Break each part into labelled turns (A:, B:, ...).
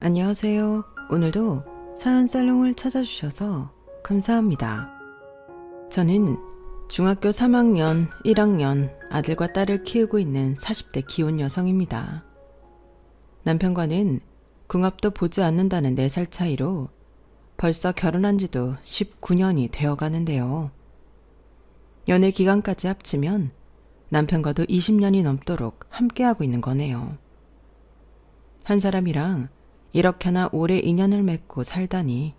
A: 안녕하세요. 오늘도 사연 살롱을 찾아주셔서 감사합니다. 저는 중학교 3학년, 1학년 아들과 딸을 키우고 있는 40대 기혼 여성입니다. 남편과는 궁합도 보지 않는다는 4살 차이로 벌써 결혼한 지도 19년이 되어 가는데요. 연애 기간까지 합치면 남편과도 20년이 넘도록 함께하고 있는 거네요. 한 사람이랑 이렇게나 오래 인연을 맺고 살다니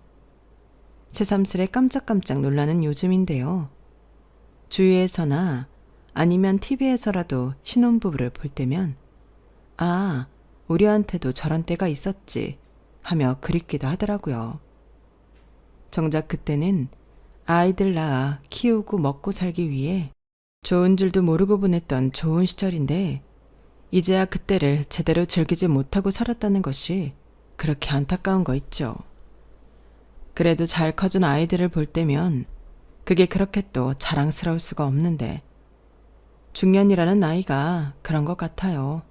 A: 새삼스레 깜짝깜짝 놀라는 요즘인데요. 주위에서나 아니면 TV에서라도 신혼부부를 볼 때면 아, 우리한테도 저런 때가 있었지 하며 그립기도 하더라고요. 정작 그때는 아이들 낳아 키우고 먹고 살기 위해 좋은 줄도 모르고 보냈던 좋은 시절인데 이제야 그때를 제대로 즐기지 못하고 살았다는 것이 그렇게 안타까운 거 있죠. 그래도 잘 커준 아이들을 볼 때면 그게 그렇게 또 자랑스러울 수가 없는데 중년이라는 나이가 그런 것 같아요.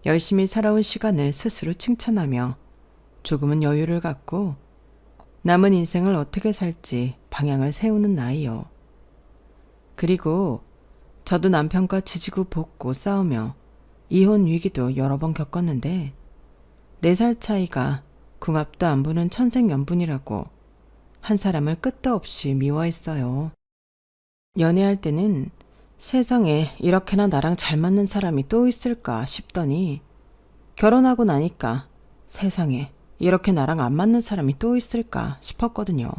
A: 열심히 살아온 시간을 스스로 칭찬하며 조금은 여유를 갖고 남은 인생을 어떻게 살지 방향을 세우는 나이요. 그리고 저도 남편과 지지고 볶고 싸우며 이혼 위기도 여러 번 겪었는데 4살 차이가 궁합도 안 보는 천생연분이라고 한 사람을 끝도 없이 미워했어요. 연애할 때는 세상에 이렇게나 나랑 잘 맞는 사람이 또 있을까 싶더니 결혼하고 나니까 세상에 이렇게 나랑 안 맞는 사람이 또 있을까 싶었거든요.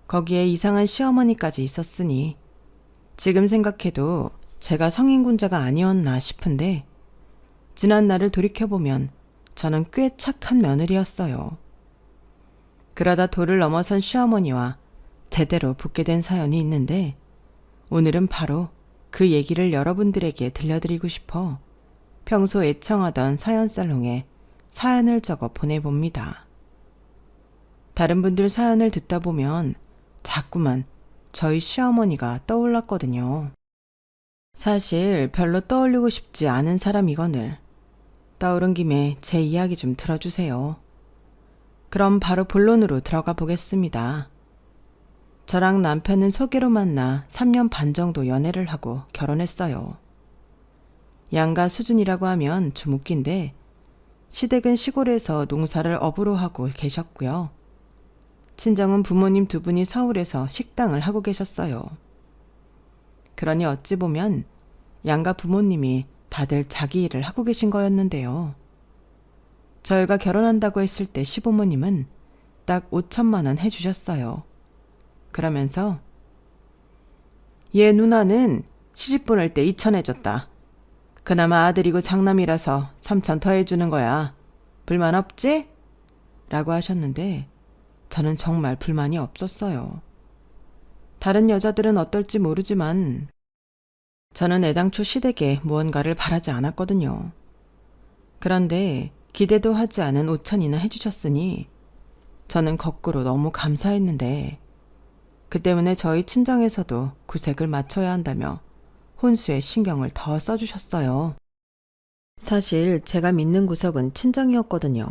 A: 거기에 이상한 시어머니까지 있었으니 지금 생각해도 제가 성인군자가 아니었나 싶은데 지난 날을 돌이켜보면 저는 꽤 착한 며느리였어요. 그러다 도를 넘어선 시어머니와 제대로 붙게 된 사연이 있는데 오늘은 바로 그 얘기를 여러분들에게 들려드리고 싶어 평소 애청하던 사연살롱에 사연을 적어 보내봅니다. 다른 분들 사연을 듣다 보면 자꾸만 저희 시어머니가 떠올랐거든요. 사실 별로 떠올리고 싶지 않은 사람이거늘 떠오른 김에 제 이야기 좀 들어주세요. 그럼 바로 본론으로 들어가 보겠습니다. 저랑 남편은 소개로 만나 3년 반 정도 연애를 하고 결혼했어요. 양가 수준이라고 하면 좀 웃긴데 시댁은 시골에서 농사를 업으로 하고 계셨고요. 친정은 부모님 2분이 서울에서 식당을 하고 계셨어요. 그러니 어찌 보면 양가 부모님이 다들 자기 일을 하고 계신 거였는데요. 저희가 결혼한다고 했을 때 시부모님은 딱 5천만 원 해주셨어요. 그러면서 얘 누나는 시집 보낼 때 2천 해줬다. 그나마 아들이고 장남이라서 3천 더 해주는 거야. 불만 없지? 라고 하셨는데 저는 정말 불만이 없었어요. 다른 여자들은 어떨지 모르지만 저는 애당초 시댁에 무언가를 바라지 않았거든요. 그런데 기대도 하지 않은 5천이나 해주셨으니 저는 거꾸로 너무 감사했는데 그 때문에 저희 친정에서도 구색을 맞춰야 한다며 혼수에 신경을 더 써주셨어요. 사실 제가 믿는 구석은 친정이었거든요.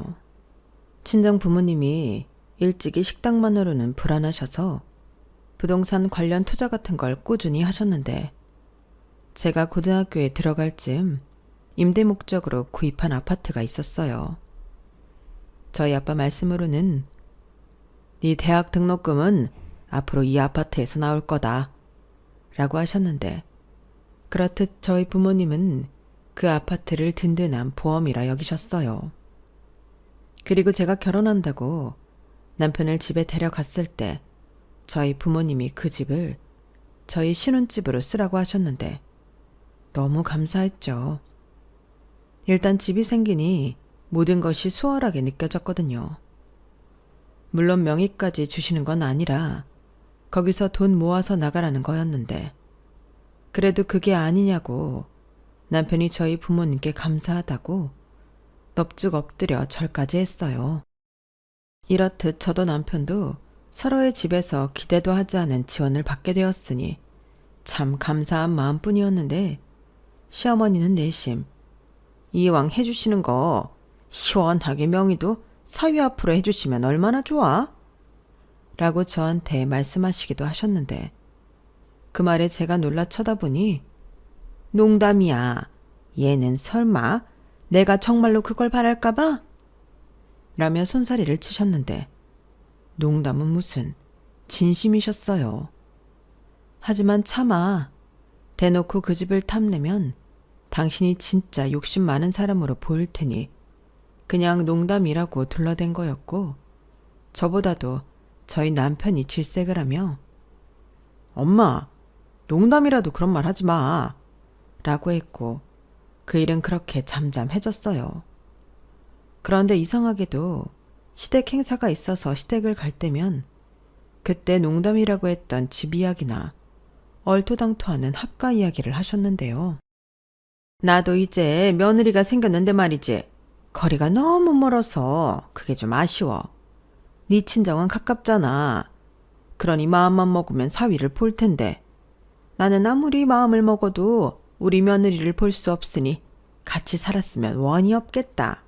A: 친정 부모님이 일찍이 식당만으로는 불안하셔서 부동산 관련 투자 같은 걸 꾸준히 하셨는데 제가 고등학교에 들어갈 즈음 임대 목적으로 구입한 아파트가 있었어요. 저희 아빠 말씀으로는 네 대학 등록금은 앞으로 이 아파트에서 나올 거다 라고 하셨는데 그렇듯 저희 부모님은 그 아파트를 든든한 보험이라 여기셨어요. 그리고 제가 결혼한다고 남편을 집에 데려갔을 때 저희 부모님이 그 집을 저희 신혼집으로 쓰라고 하셨는데 너무 감사했죠. 일단 집이 생기니 모든 것이 수월하게 느껴졌거든요. 물론 명의까지 주시는 건 아니라 거기서 돈 모아서 나가라는 거였는데 그래도 그게 아니냐고 남편이 저희 부모님께 감사하다고 넙죽 엎드려 절까지 했어요. 이렇듯 저도 남편도 서로의 집에서 기대도 하지 않은 지원을 받게 되었으니 참 감사한 마음뿐이었는데 시어머니는 내심 이왕 해주시는 거 시원하게 명의도 사위 앞으로 해주시면 얼마나 좋아? 라고 저한테 말씀하시기도 하셨는데 그 말에 제가 놀라 쳐다보니 농담이야. 얘는 설마 내가 정말로 그걸 바랄까봐? 라며 손사리를 치셨는데 농담은 무슨 진심이셨어요. 하지만 차마 대놓고 그 집을 탐내면 당신이 진짜 욕심 많은 사람으로 보일 테니 그냥 농담이라고 둘러댄 거였고 저보다도 저희 남편이 질색을 하며 엄마, 농담이라도 그런 말 하지 마 라고 했고 그 일은 그렇게 잠잠해졌어요. 그런데 이상하게도 시댁 행사가 있어서 시댁을 갈 때면 그때 농담이라고 했던 집 이야기나 얼토당토하는 합가 이야기를 하셨는데요. 나도 이제 며느리가 생겼는데 말이지. 거리가 너무 멀어서 그게 좀 아쉬워. 네 친정은 가깝잖아. 그러니 마음만 먹으면 사위를 볼 텐데 나는 아무리 마음을 먹어도 우리 며느리를 볼 수 없으니 같이 살았으면 원이 없겠다.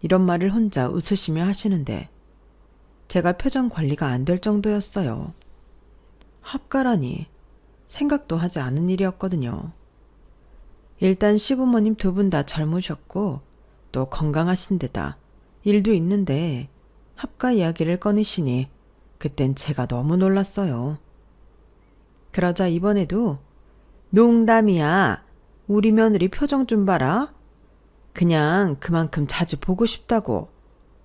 A: 이런 말을 혼자 웃으시며 하시는데 제가 표정 관리가 안 될 정도였어요. 합가라니 생각도 하지 않은 일이었거든요. 일단 시부모님 두 분 다 젊으셨고 또 건강하신 데다 일도 있는데 합가 이야기를 꺼내시니 그땐 제가 너무 놀랐어요. 그러자 이번에도 농담이야. 우리 며느리 표정 좀 봐라. 그냥 그만큼 자주 보고 싶다고.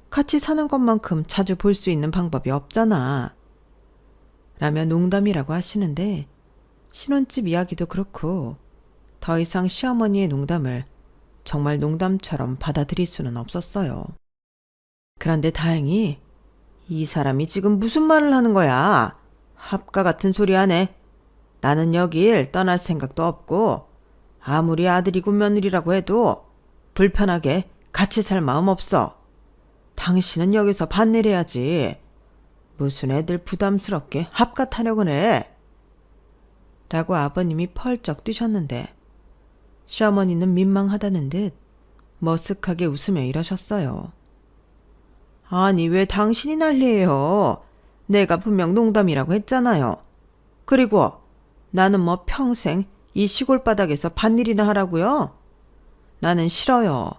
A: 같이 사는 것만큼 자주 볼 수 있는 방법이 없잖아. 라며 농담이라고 하시는데 신혼집 이야기도 그렇고 더 이상 시어머니의 농담을 정말 농담처럼 받아들일 수는 없었어요. 그런데 다행히 이 사람이 지금 무슨 말을 하는 거야? 합가 같은 소리 하네. 나는 여길 떠날 생각도 없고 아무리 아들이고 며느리라고 해도 불편하게 같이 살 마음 없어. 당신은 여기서 반일해야지. 무슨 애들 부담스럽게 합가 타령을 해. 라고 아버님이 펄쩍 뛰셨는데 시어머니는 민망하다는 듯 머쓱하게 웃으며 이러셨어요. 아니 왜 당신이 난리예요. 내가 분명 농담이라고 했잖아요. 그리고 나는 뭐 평생 이 시골 바닥에서 밭일이나 하라고요? 나는 싫어요.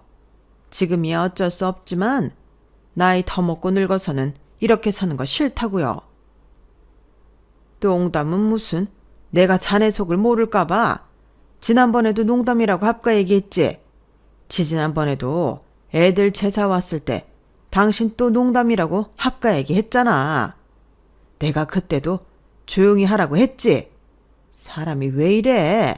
A: 지금이야 어쩔 수 없지만 나이 더 먹고 늙어서는 이렇게 사는 거 싫다고요. 농담은 무슨 내가 자네 속을 모를까봐. 지난번에도 농담이라고 합가 얘기했지. 지지난번에도 애들 제사 왔을 때 당신 또 농담이라고 합가 얘기했잖아. 내가 그때도 조용히 하라고 했지. 사람이 왜 이래?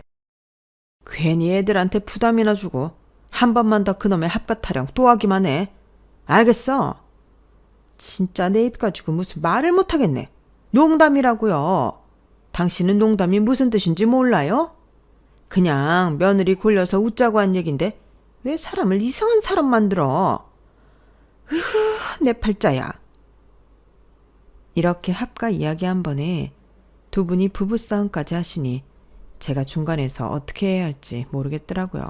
A: 괜히 애들한테 부담이나 주고 한 번만 더 그놈의 합가 타령 또 하기만 해. 알겠어? 진짜 내 입 가지고 무슨 말을 못하겠네. 농담이라고요. 당신은 농담이 무슨 뜻인지 몰라요? 그냥 며느리 골려서 웃자고 한 얘긴데 왜 사람을 이상한 사람 만들어? 으흐, 내 팔자야. 이렇게 합가 이야기 한 번에 두 분이 부부싸움까지 하시니 제가 중간에서 어떻게 해야 할지 모르겠더라고요.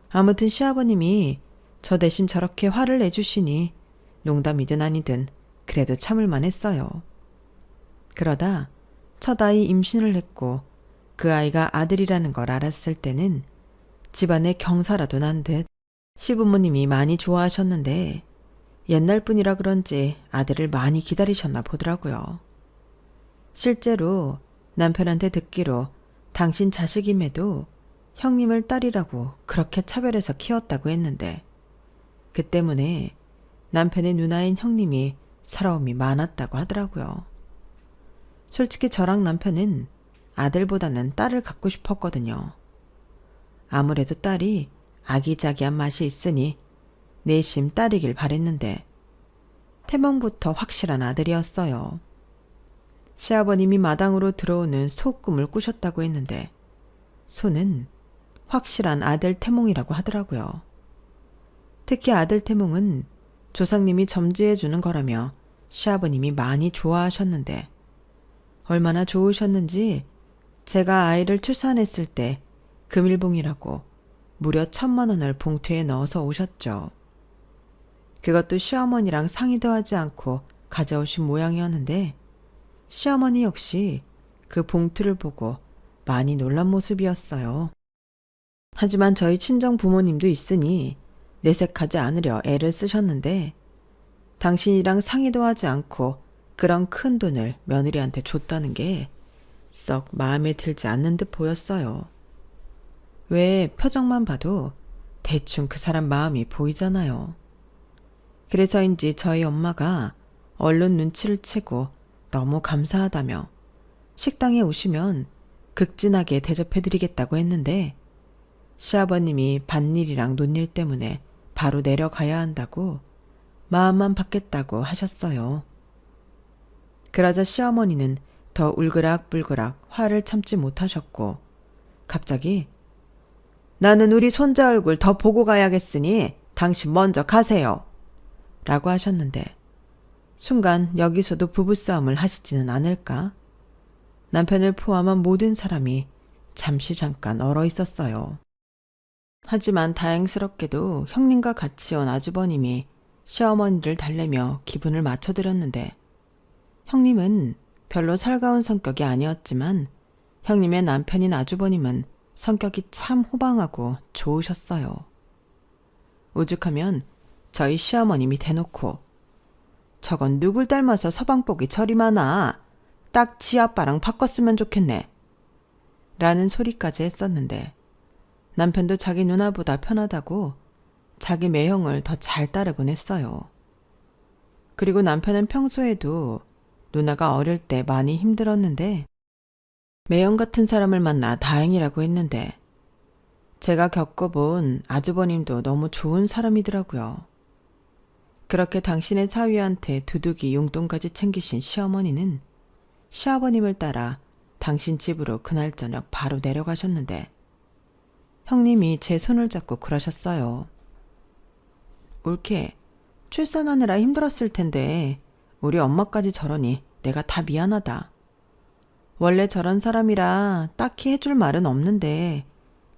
A: 아무튼 시아버님이 저 대신 저렇게 화를 내주시니 농담이든 아니든 그래도 참을만 했어요. 그러다 첫 아이 임신을 했고 그 아이가 아들이라는 걸 알았을 때는 집안에 경사라도 난 듯 시부모님이 많이 좋아하셨는데 옛날 분이라 그런지 아들을 많이 기다리셨나 보더라고요. 실제로 남편한테 듣기로 당신 자식임에도 형님을 딸이라고 그렇게 차별해서 키웠다고 했는데 그 때문에 남편의 누나인 형님이 서러움이 많았다고 하더라고요. 솔직히 저랑 남편은 아들보다는 딸을 갖고 싶었거든요. 아무래도 딸이 아기자기한 맛이 있으니 내심 딸이길 바랬는데 태몽부터 확실한 아들이었어요. 시아버님이 마당으로 들어오는 소 꿈을 꾸셨다고 했는데 소는 확실한 아들 태몽이라고 하더라고요. 특히 아들 태몽은 조상님이 점지해 주는 거라며 시아버님이 많이 좋아하셨는데 얼마나 좋으셨는지 제가 아이를 출산했을 때 금일봉이라고 무려 1,000만 원을 봉투에 넣어서 오셨죠. 그것도 시어머니랑 상의도 하지 않고 가져오신 모양이었는데 시어머니 역시 그 봉투를 보고 많이 놀란 모습이었어요. 하지만 저희 친정 부모님도 있으니 내색하지 않으려 애를 쓰셨는데 당신이랑 상의도 하지 않고 그런 큰 돈을 며느리한테 줬다는 게 썩 마음에 들지 않는 듯 보였어요. 왜 표정만 봐도 대충 그 사람 마음이 보이잖아요. 그래서인지 저희 엄마가 얼른 눈치를 채고 너무 감사하다며 식당에 오시면 극진하게 대접해드리겠다고 했는데 시아버님이 밭일이랑 논일 때문에 바로 내려가야 한다고 마음만 받겠다고 하셨어요. 그러자 시어머니는 더 울그락불그락 화를 참지 못하셨고 갑자기 나는 우리 손자 얼굴 더 보고 가야겠으니 당신 먼저 가세요. 라고 하셨는데 순간 여기서도 부부싸움을 하시지는 않을까? 남편을 포함한 모든 사람이 잠시 잠깐 얼어 있었어요. 하지만 다행스럽게도 형님과 같이 온 아주버님이 시어머니를 달래며 기분을 맞춰드렸는데 형님은 별로 살가운 성격이 아니었지만 형님의 남편인 아주버님은 성격이 참 호방하고 좋으셨어요. 오죽하면 저희 시어머님이 대놓고 저건 누굴 닮아서 서방복이 저리 많아. 딱 지 아빠랑 바꿨으면 좋겠네. 라는 소리까지 했었는데 남편도 자기 누나보다 편하다고 자기 매형을 더 잘 따르곤 했어요. 그리고 남편은 평소에도 누나가 어릴 때 많이 힘들었는데 매형 같은 사람을 만나 다행이라고 했는데 제가 겪어본 아주버님도 너무 좋은 사람이더라고요. 그렇게 당신의 사위한테 두둑이 용돈까지 챙기신 시어머니는 시아버님을 따라 당신 집으로 그날 저녁 바로 내려가셨는데 형님이 제 손을 잡고 그러셨어요. 올케, 출산하느라 힘들었을 텐데 우리 엄마까지 저러니 내가 다 미안하다. 원래 저런 사람이라 딱히 해줄 말은 없는데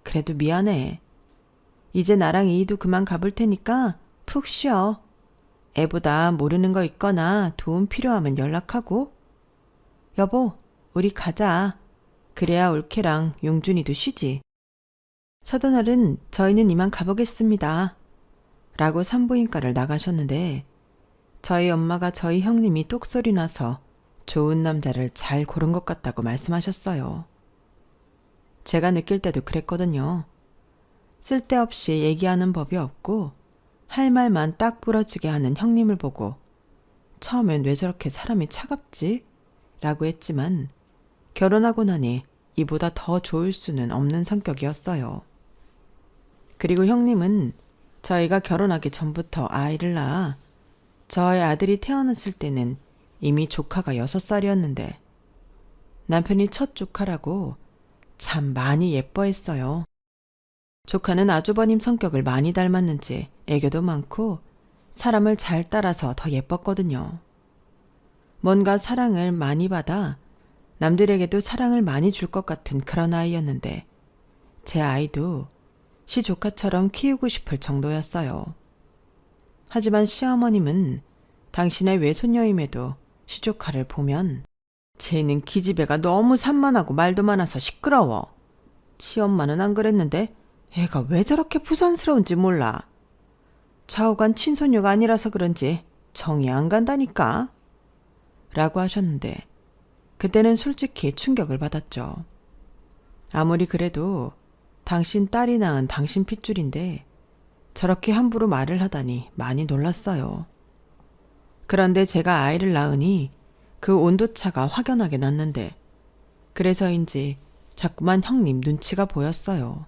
A: 그래도 미안해. 이제 나랑 이희도 그만 가볼 테니까 푹 쉬어. 애보다 모르는 거 있거나 도움 필요하면 연락하고. 여보, 우리 가자. 그래야 올케랑 용준이도 쉬지. 서도날은 저희는 이만 가보겠습니다. 라고 산부인과를 나가셨는데 저희 엄마가 저희 형님이 똑소리 나서 좋은 남자를 잘 고른 것 같다고 말씀하셨어요. 제가 느낄 때도 그랬거든요. 쓸데없이 얘기하는 법이 없고 할 말만 딱 부러지게 하는 형님을 보고 처음엔 왜 저렇게 사람이 차갑지? 라고 했지만 결혼하고 나니 이보다 더 좋을 수는 없는 성격이었어요. 그리고 형님은 저희가 결혼하기 전부터 아이를 낳아 저의 아들이 태어났을 때는 이미 조카가 6살이었는데 남편이 첫 조카라고 참 많이 예뻐했어요. 조카는 아주버님 성격을 많이 닮았는지 애교도 많고 사람을 잘 따라서 더 예뻤거든요. 뭔가 사랑을 많이 받아 남들에게도 사랑을 많이 줄 것 같은 그런 아이였는데 제 아이도 시조카처럼 키우고 싶을 정도였어요. 하지만 시어머님은 당신의 외손녀임에도 시조카를 보면 쟤는 기집애가 너무 산만하고 말도 많아서 시끄러워. 시엄마는 안 그랬는데 애가 왜 저렇게 부산스러운지 몰라. 좌우간 친손녀가 아니라서 그런지 정이 안 간다니까. 라고 하셨는데 그때는 솔직히 충격을 받았죠. 아무리 그래도 당신 딸이 낳은 당신 핏줄인데 저렇게 함부로 말을 하다니 많이 놀랐어요. 그런데 제가 아이를 낳으니 그 온도차가 확연하게 났는데 그래서인지 자꾸만 형님 눈치가 보였어요.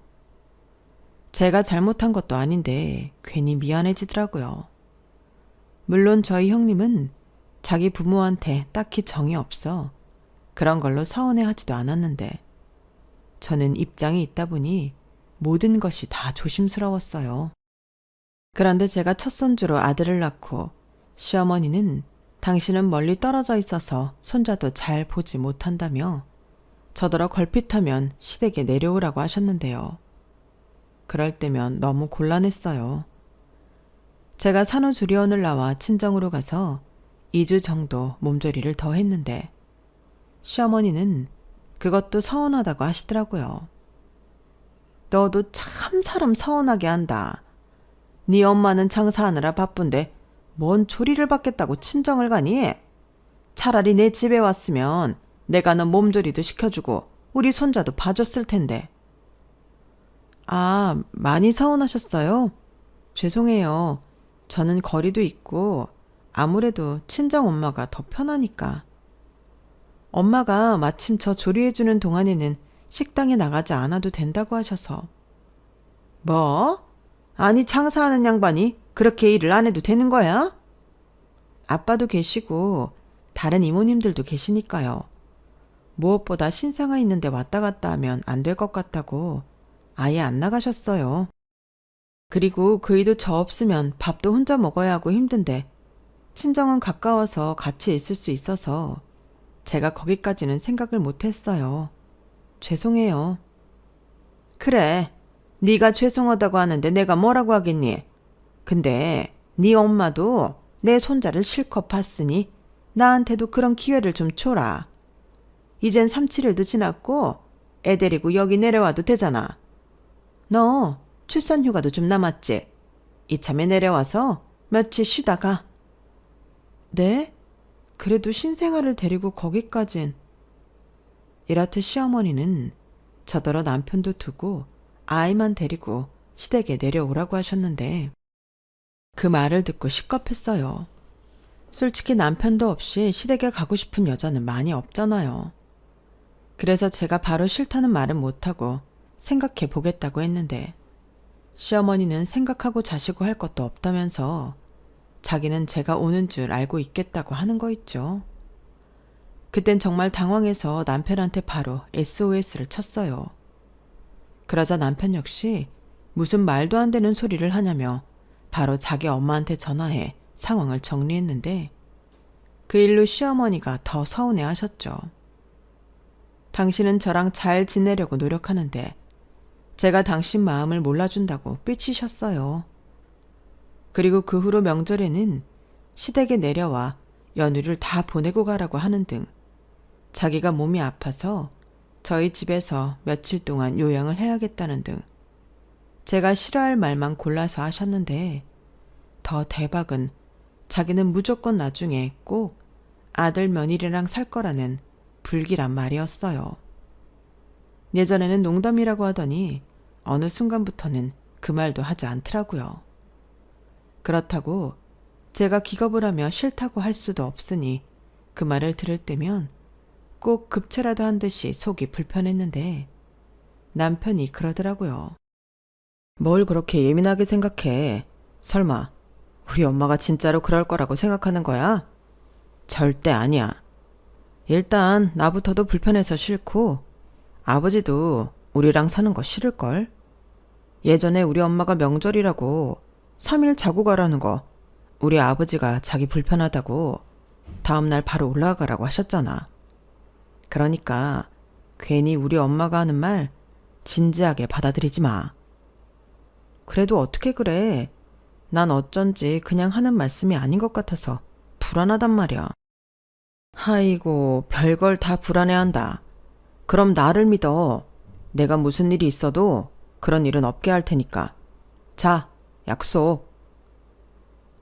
A: 제가 잘못한 것도 아닌데 괜히 미안해지더라고요. 물론 저희 형님은 자기 부모한테 딱히 정이 없어 그런 걸로 서운해하지도 않았는데 저는 입장이 있다 보니 모든 것이 다 조심스러웠어요. 그런데 제가 첫 손주로 아들을 낳고 시어머니는 당신은 멀리 떨어져 있어서 손자도 잘 보지 못한다며 저더러 걸핏하면 시댁에 내려오라고 하셨는데요. 그럴 때면 너무 곤란했어요. 제가 산후조리원을 나와 친정으로 가서 2주 정도 몸조리를 더 했는데 시어머니는 그것도 서운하다고 하시더라고요. 너도 참 사람 서운하게 한다. 네 엄마는 장사하느라 바쁜데 뭔 조리를 받겠다고 친정을 가니? 차라리 내 집에 왔으면 내가 너 몸조리도 시켜주고 우리 손자도 봐줬을 텐데. 아, 많이 서운하셨어요? 죄송해요. 저는 거리도 있고 아무래도 친정 엄마가 더 편하니까. 엄마가 마침 저 조리해주는 동안에는 식당에 나가지 않아도 된다고 하셔서. 뭐? 아니 장사하는 양반이 그렇게 일을 안 해도 되는 거야? 아빠도 계시고 다른 이모님들도 계시니까요. 무엇보다 신생아 있는데 왔다 갔다 하면 안 될 것 같다고 아예 안 나가셨어요. 그리고 그이도 저 없으면 밥도 혼자 먹어야 하고 힘든데 친정은 가까워서 같이 있을 수 있어서 제가 거기까지는 생각을 못했어요. 죄송해요. 그래, 네가 죄송하다고 하는데 내가 뭐라고 하겠니? 근데 네 엄마도 내 손자를 실컷 봤으니 나한테도 그런 기회를 좀 줘라. 이젠 3, 7일도 지났고 애 데리고 여기 내려와도 되잖아. 너 출산휴가도 좀 남았지? 이참에 내려와서 며칠 쉬다가. 네? 그래도 신생아를 데리고 거기까진. 이렇듯 시어머니는 저더러 남편도 두고 아이만 데리고 시댁에 내려오라고 하셨는데 그 말을 듣고 식겁했어요. 솔직히 남편도 없이 시댁에 가고 싶은 여자는 많이 없잖아요. 그래서 제가 바로 싫다는 말은 못하고 생각해 보겠다고 했는데 시어머니는 생각하고 자시고 할 것도 없다면서 자기는 제가 오는 줄 알고 있겠다고 하는 거 있죠. 그땐 정말 당황해서 남편한테 바로 SOS를 쳤어요. 그러자 남편 역시 무슨 말도 안 되는 소리를 하냐며 바로 자기 엄마한테 전화해 상황을 정리했는데 그 일로 시어머니가 더 서운해 하셨죠. 당신은 저랑 잘 지내려고 노력하는데 제가 당신 마음을 몰라준다고 삐치셨어요. 그리고 그 후로 명절에는 시댁에 내려와 연휴를 다 보내고 가라고 하는 등 자기가 몸이 아파서 저희 집에서 며칠 동안 요양을 해야겠다는 등 제가 싫어할 말만 골라서 하셨는데 더 대박은 자기는 무조건 나중에 꼭 아들 며느리랑 살 거라는 불길한 말이었어요. 예전에는 농담이라고 하더니 어느 순간부터는 그 말도 하지 않더라고요. 그렇다고 제가 기겁을 하며 싫다고 할 수도 없으니 그 말을 들을 때면 꼭 급체라도 한 듯이 속이 불편했는데 남편이 그러더라고요. 뭘 그렇게 예민하게 생각해? 설마 우리 엄마가 진짜로 그럴 거라고 생각하는 거야? 절대 아니야. 일단 나부터도 불편해서 싫고 아버지도 우리랑 사는 거 싫을걸? 예전에 우리 엄마가 명절이라고 3일 자고 가라는 거 우리 아버지가 자기 불편하다고 다음날 바로 올라가라고 하셨잖아. 그러니까 괜히 우리 엄마가 하는 말 진지하게 받아들이지 마. 그래도 어떻게 그래? 난 어쩐지 그냥 하는 말씀이 아닌 것 같아서 불안하단 말이야. 아이고, 별걸 다 불안해한다. 그럼 나를 믿어. 내가 무슨 일이 있어도 그런 일은 없게 할 테니까. 자, 약속.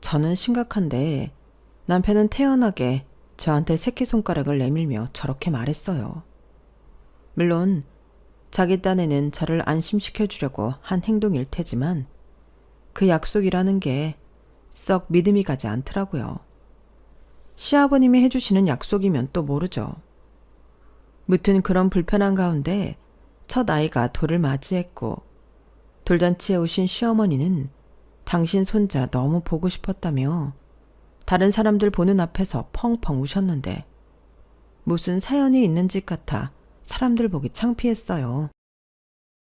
A: 저는 심각한데 남편은 태연하게 저한테 새끼손가락을 내밀며 저렇게 말했어요. 물론 자기 딴에는 저를 안심시켜 주려고 한 행동일 테지만 그 약속이라는 게 썩 믿음이 가지 않더라고요. 시아버님이 해주시는 약속이면 또 모르죠. 무튼 그런 불편한 가운데 첫 아이가 돌을 맞이했고 돌잔치에 오신 시어머니는 당신 손자 너무 보고 싶었다며 다른 사람들 보는 앞에서 펑펑 우셨는데 무슨 사연이 있는 집 같아 사람들 보기 창피했어요.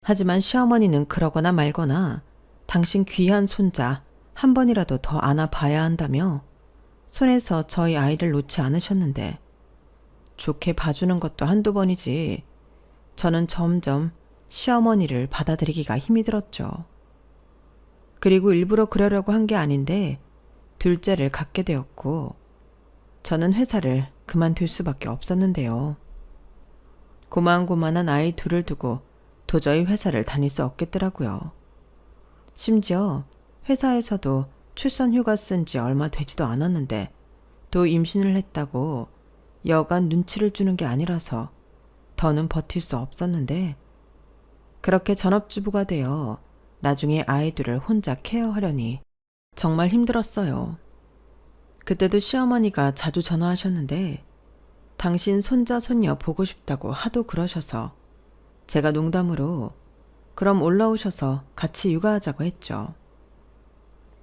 A: 하지만 시어머니는 그러거나 말거나 당신 귀한 손자 한 번이라도 더 안아봐야 한다며 손에서 저희 아이를 놓지 않으셨는데 좋게 봐주는 것도 한두 번이지 저는 점점 시어머니를 받아들이기가 힘이 들었죠. 그리고 일부러 그러려고 한 게 아닌데 둘째를 갖게 되었고 저는 회사를 그만둘 수밖에 없었는데요. 고만고만한 아이 둘을 두고 도저히 회사를 다닐 수 없겠더라고요. 심지어 회사에서도 출산 휴가 쓴 지 얼마 되지도 않았는데 또 임신을 했다고 여간 눈치를 주는 게 아니라서 더는 버틸 수 없었는데 그렇게 전업주부가 되어 나중에 아이들을 혼자 케어하려니 정말 힘들었어요. 그때도 시어머니가 자주 전화하셨는데 당신 손자 손녀 보고 싶다고 하도 그러셔서 제가 농담으로 그럼 올라오셔서 같이 육아하자고 했죠.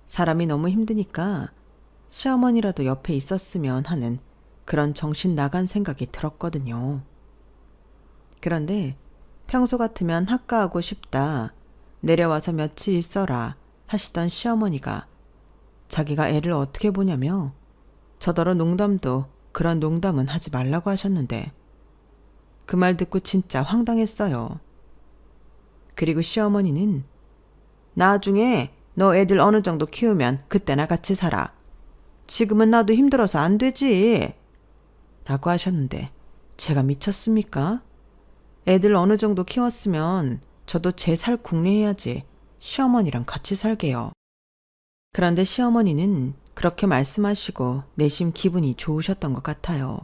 A: 사람이 너무 힘드니까 시어머니라도 옆에 있었으면 하는 그런 정신 나간 생각이 들었거든요. 그런데 평소 같으면 학가하고 싶다, 내려와서 며칠 있어라 하시던 시어머니가 자기가 애를 어떻게 보냐며 저더러 농담도 그런 농담은 하지 말라고 하셨는데 그 말 듣고 진짜 황당했어요. 그리고 시어머니는 나중에 너 애들 어느 정도 키우면 그때나 같이 살아. 지금은 나도 힘들어서 안 되지. 라고 하셨는데 제가 미쳤습니까? 애들 어느 정도 키웠으면 저도 제 살 궁리해야지 시어머니랑 같이 살게요. 그런데 시어머니는 그렇게 말씀하시고 내심 기분이 좋으셨던 것 같아요.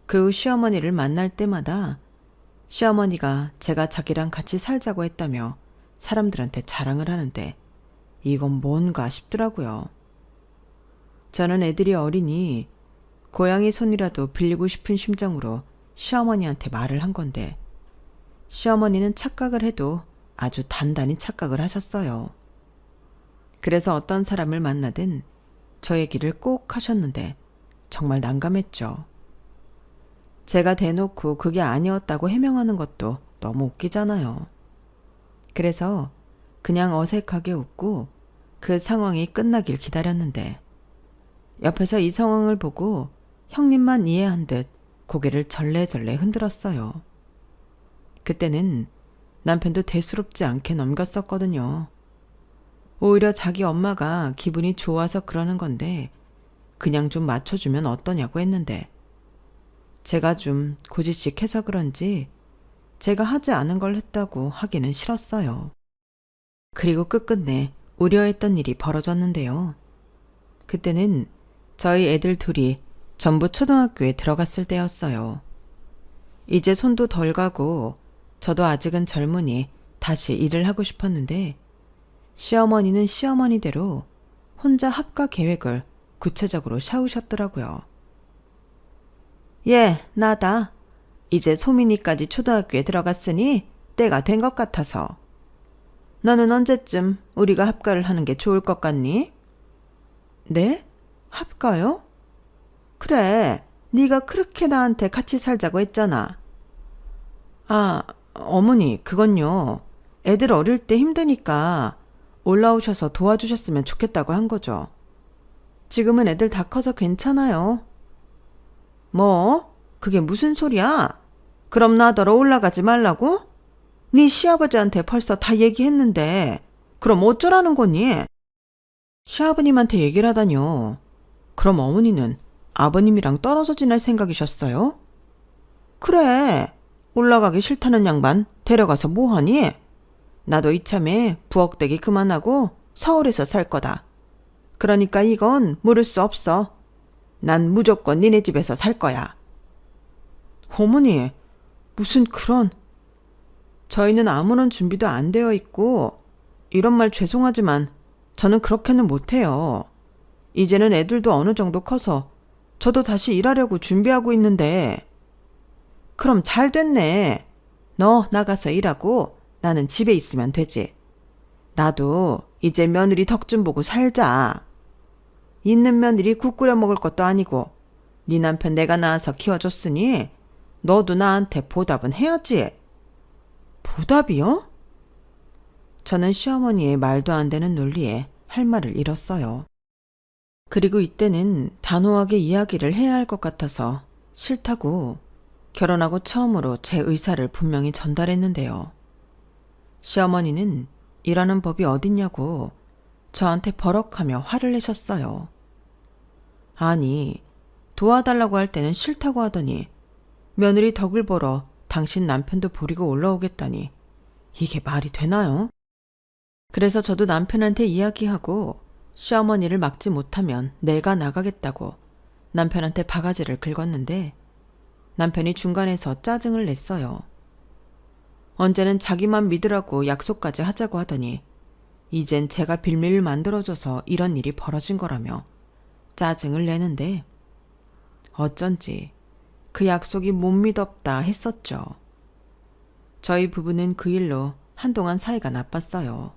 A: 그 후 시어머니를 만날 때마다 시어머니가 제가 자기랑 같이 살자고 했다며 사람들한테 자랑을 하는데 이건 뭔가 싶더라고요. 저는 애들이 어리니 고양이 손이라도 빌리고 싶은 심정으로 시어머니한테 말을 한 건데 시어머니는 착각을 해도 아주 단단히 착각을 하셨어요. 그래서 어떤 사람을 만나든 저 얘기를 꼭 하셨는데 정말 난감했죠. 제가 대놓고 그게 아니었다고 해명하는 것도 너무 웃기잖아요. 그래서 그냥 어색하게 웃고 그 상황이 끝나길 기다렸는데 옆에서 이 상황을 보고 형님만 이해한 듯 고개를 절레절레 흔들었어요. 그때는 남편도 대수롭지 않게 넘겼었거든요. 오히려 자기 엄마가 기분이 좋아서 그러는 건데 그냥 좀 맞춰주면 어떠냐고 했는데 제가 좀 고지식해서 그런지 제가 하지 않은 걸 했다고 하기는 싫었어요. 그리고 끝끝내 우려했던 일이 벌어졌는데요. 그때는 저희 애들 둘이 전부 초등학교에 들어갔을 때였어요. 이제 손도 덜 가고 저도 아직은 젊으니 다시 일을 하고 싶었는데 시어머니는 시어머니대로 혼자 합가 계획을 구체적으로 세우셨더라고요. 예, 나다. 이제 소민이까지 초등학교에 들어갔으니 때가 된 것 같아서. 너는 언제쯤 우리가 합가를 하는 게 좋을 것 같니? 네? 합가요? 그래, 네가 그렇게 나한테 같이 살자고 했잖아. 아, 어머니, 그건요. 애들 어릴 때 힘드니까 올라오셔서 도와주셨으면 좋겠다고 한 거죠. 지금은 애들 다 커서 괜찮아요. 뭐? 그게 무슨 소리야? 그럼 나더러 올라가지 말라고? 네 시아버지한테 벌써 다 얘기했는데 그럼 어쩌라는 거니? 시아버님한테 얘기를 하다뇨. 그럼 어머니는 아버님이랑 떨어져 지낼 생각이셨어요? 그래. 올라가기 싫다는 양반 데려가서 뭐하니? 나도 이참에 부엌대기 그만하고 서울에서 살 거다. 그러니까 이건 물을 수 없어. 난 무조건 니네 집에서 살 거야. 어머니, 무슨 그런... 저희는 아무런 준비도 안 되어 있고 이런 말 죄송하지만 저는 그렇게는 못해요. 이제는 애들도 어느 정도 커서 저도 다시 일하려고 준비하고 있는데. 그럼 잘 됐네. 너 나가서 일하고 나는 집에 있으면 되지. 나도 이제 며느리 덕 좀 보고 살자. 있는 며느리 국 끓여 먹을 것도 아니고 네 남편 내가 낳아서 키워줬으니 너도 나한테 보답은 해야지. 보답이요? 저는 시어머니의 말도 안 되는 논리에 할 말을 잃었어요. 그리고 이때는 단호하게 이야기를 해야 할 것 같아서 싫다고 결혼하고 처음으로 제 의사를 분명히 전달했는데요. 시어머니는 일하는 법이 어딨냐고 저한테 버럭하며 화를 내셨어요. 아니, 도와달라고 할 때는 싫다고 하더니 며느리 덕을 벌어 당신 남편도 버리고 올라오겠다니 이게 말이 되나요? 그래서 저도 남편한테 이야기하고 시어머니를 막지 못하면 내가 나가겠다고 남편한테 바가지를 긁었는데 남편이 중간에서 짜증을 냈어요. 언제는 자기만 믿으라고 약속까지 하자고 하더니 이젠 제가 빌미를 만들어줘서 이런 일이 벌어진 거라며 짜증을 내는데 어쩐지 그 약속이 못 믿었다 했었죠. 저희 부부는 그 일로 한동안 사이가 나빴어요.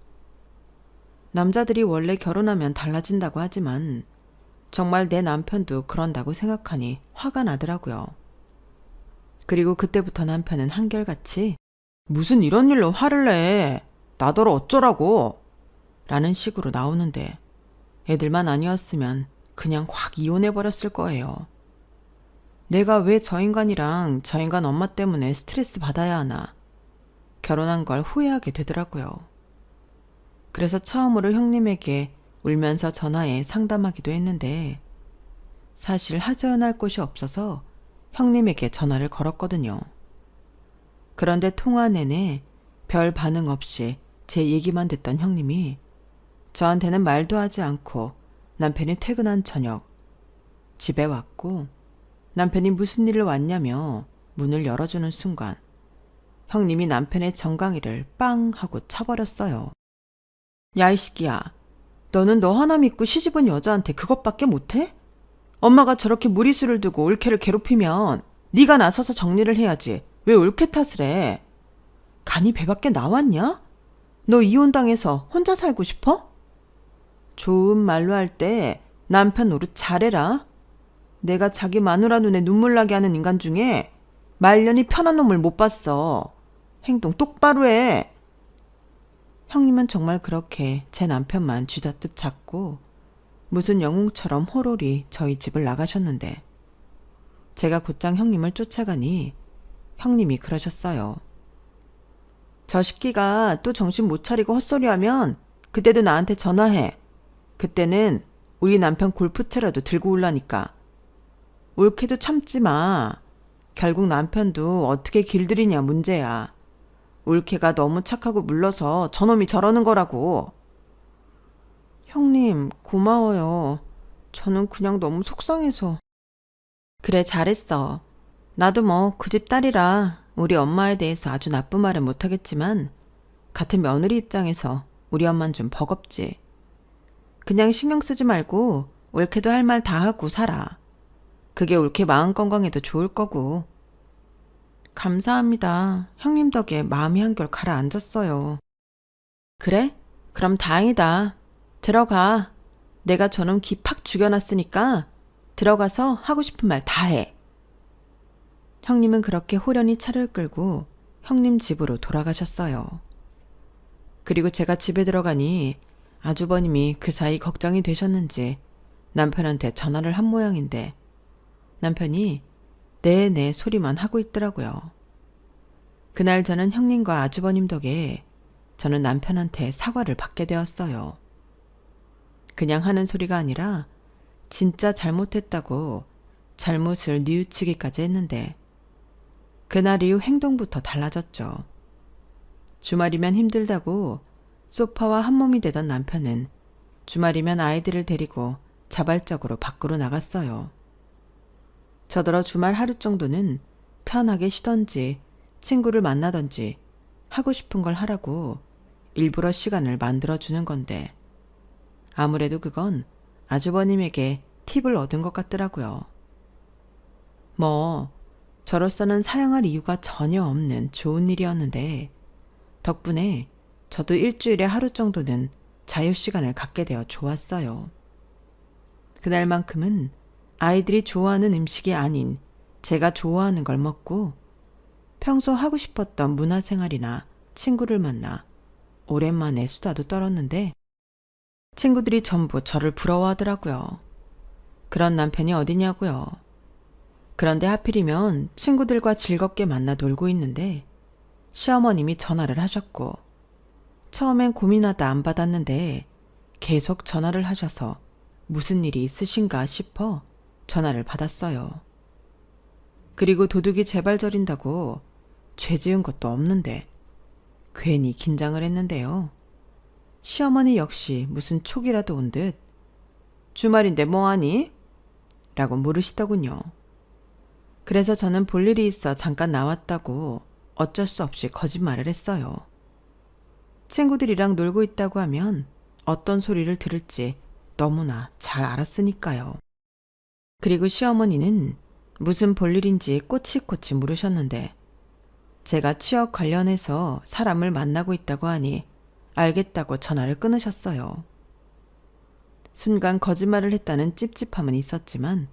A: 남자들이 원래 결혼하면 달라진다고 하지만 정말 내 남편도 그런다고 생각하니 화가 나더라고요. 그리고 그때부터 남편은 한결같이 무슨 이런 일로 화를 내? 나더러 어쩌라고? 라는 식으로 나오는데 애들만 아니었으면 그냥 확 이혼해버렸을 거예요. 내가 왜 저 인간이랑 저 인간 엄마 때문에 스트레스 받아야 하나. 결혼한 걸 후회하게 되더라고요. 그래서 처음으로 형님에게 울면서 전화해 상담하기도 했는데 사실 하소연할 곳이 없어서 형님에게 전화를 걸었거든요. 그런데 통화 내내 별 반응 없이 제 얘기만 듣던 형님이 저한테는 말도 하지 않고 남편이 퇴근한 저녁 집에 왔고 남편이 무슨 일로 왔냐며 문을 열어주는 순간 형님이 남편의 정강이를 빵 하고 쳐버렸어요. 야, 이 새끼야. 너는 너 하나 믿고 시집온 여자한테 그것밖에 못해? 엄마가 저렇게 무리수를 두고 올케를 괴롭히면 네가 나서서 정리를 해야지. 왜 올케 탓을 해? 간이 배 밖에 나왔냐? 너 이혼당해서 혼자 살고 싶어? 좋은 말로 할 때 남편 노릇 잘해라. 내가 자기 마누라 눈에 눈물 나게 하는 인간 중에 말년이 편한 놈을 못 봤어. 행동 똑바로 해. 형님은 정말 그렇게 제 남편만 쥐잡듯 잡고 무슨 영웅처럼 호롤이 저희 집을 나가셨는데 제가 곧장 형님을 쫓아가니 형님이 그러셨어요. 저 새끼가 또 정신 못 차리고 헛소리하면 그때도 나한테 전화해. 그때는 우리 남편 골프채라도 들고 올라니까. 옳게도 참지 마. 결국 남편도 어떻게 길들이냐 문제야. 올케가 너무 착하고 물러서 저놈이 저러는 거라고. 형님, 고마워요. 저는 그냥 너무 속상해서. 그래, 잘했어. 나도 뭐 그 집 딸이라 우리 엄마에 대해서 아주 나쁜 말은 못하겠지만 같은 며느리 입장에서 우리 엄만 좀 버겁지. 그냥 신경 쓰지 말고 올케도 할 말 다 하고 살아. 그게 올케 마음 건강에도 좋을 거고. 감사합니다. 형님 덕에 마음이 한결 가라앉았어요. 그래? 그럼 다행이다. 들어가. 내가 저놈 기 팍 죽여놨으니까 들어가서 하고 싶은 말 다 해. 형님은 그렇게 호련히 차를 끌고 형님 집으로 돌아가셨어요. 그리고 제가 집에 들어가니 아주버님이 그 사이 걱정이 되셨는지 남편한테 전화를 한 모양인데 남편이 네네 소리만 하고 있더라고요. 그날 저는 형님과 아주버님 덕에 저는 남편한테 사과를 받게 되었어요. 그냥 하는 소리가 아니라 진짜 잘못했다고 잘못을 뉘우치기까지 했는데 그날 이후 행동부터 달라졌죠. 주말이면 힘들다고 소파와 한몸이 되던 남편은 주말이면 아이들을 데리고 자발적으로 밖으로 나갔어요. 저더러 주말 하루 정도는 편하게 쉬던지 친구를 만나던지 하고 싶은 걸 하라고 일부러 시간을 만들어주는 건데 아무래도 그건 아주버님에게 팁을 얻은 것 같더라고요. 뭐 저로서는 사양할 이유가 전혀 없는 좋은 일이었는데 덕분에 저도 일주일에 하루 정도는 자유시간을 갖게 되어 좋았어요. 그날만큼은 아이들이 좋아하는 음식이 아닌 제가 좋아하는 걸 먹고 평소 하고 싶었던 문화생활이나 친구를 만나 오랜만에 수다도 떨었는데 친구들이 전부 저를 부러워하더라고요. 그런 남편이 어디냐고요. 그런데 하필이면 친구들과 즐겁게 만나 놀고 있는데 시어머님이 전화를 하셨고 처음엔 고민하다 안 받았는데 계속 전화를 하셔서 무슨 일이 있으신가 싶어 전화를 받았어요. 그리고 도둑이 재발 저린다고 죄 지은 것도 없는데 괜히 긴장을 했는데요. 시어머니 역시 무슨 촉이라도 온 듯 주말인데 뭐하니? 라고 물으시더군요. 그래서 저는 볼 일이 있어 잠깐 나왔다고 어쩔 수 없이 거짓말을 했어요. 친구들이랑 놀고 있다고 하면 어떤 소리를 들을지 너무나 잘 알았으니까요. 그리고 시어머니는 무슨 볼일인지 꼬치꼬치 물으셨는데 제가 취업 관련해서 사람을 만나고 있다고 하니 알겠다고 전화를 끊으셨어요. 순간 거짓말을 했다는 찝찝함은 있었지만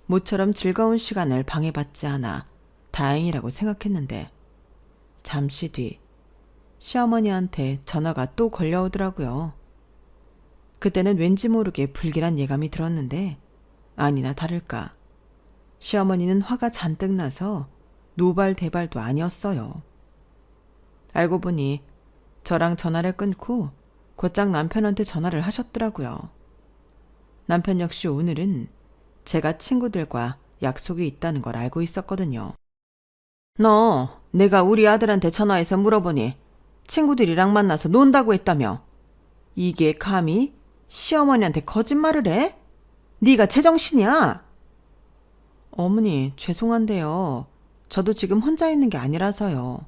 A: 모처럼 즐거운 시간을 방해받지 않아 다행이라고 생각했는데 잠시 뒤 시어머니한테 전화가 또 걸려오더라고요. 그때는 왠지 모르게 불길한 예감이 들었는데 아니나 다를까 시어머니는 화가 잔뜩 나서 노발대발도 아니었어요. 알고 보니 저랑 전화를 끊고 곧장 남편한테 전화를 하셨더라고요. 남편 역시 오늘은 제가 친구들과 약속이 있다는 걸 알고 있었거든요. 너 내가 우리 아들한테 전화해서 물어보니 친구들이랑 만나서 논다고 했다며. 이게 감히 시어머니한테 거짓말을 해? 네가 제정신이야? 어머니 죄송한데요. 저도 지금 혼자 있는 게 아니라서요.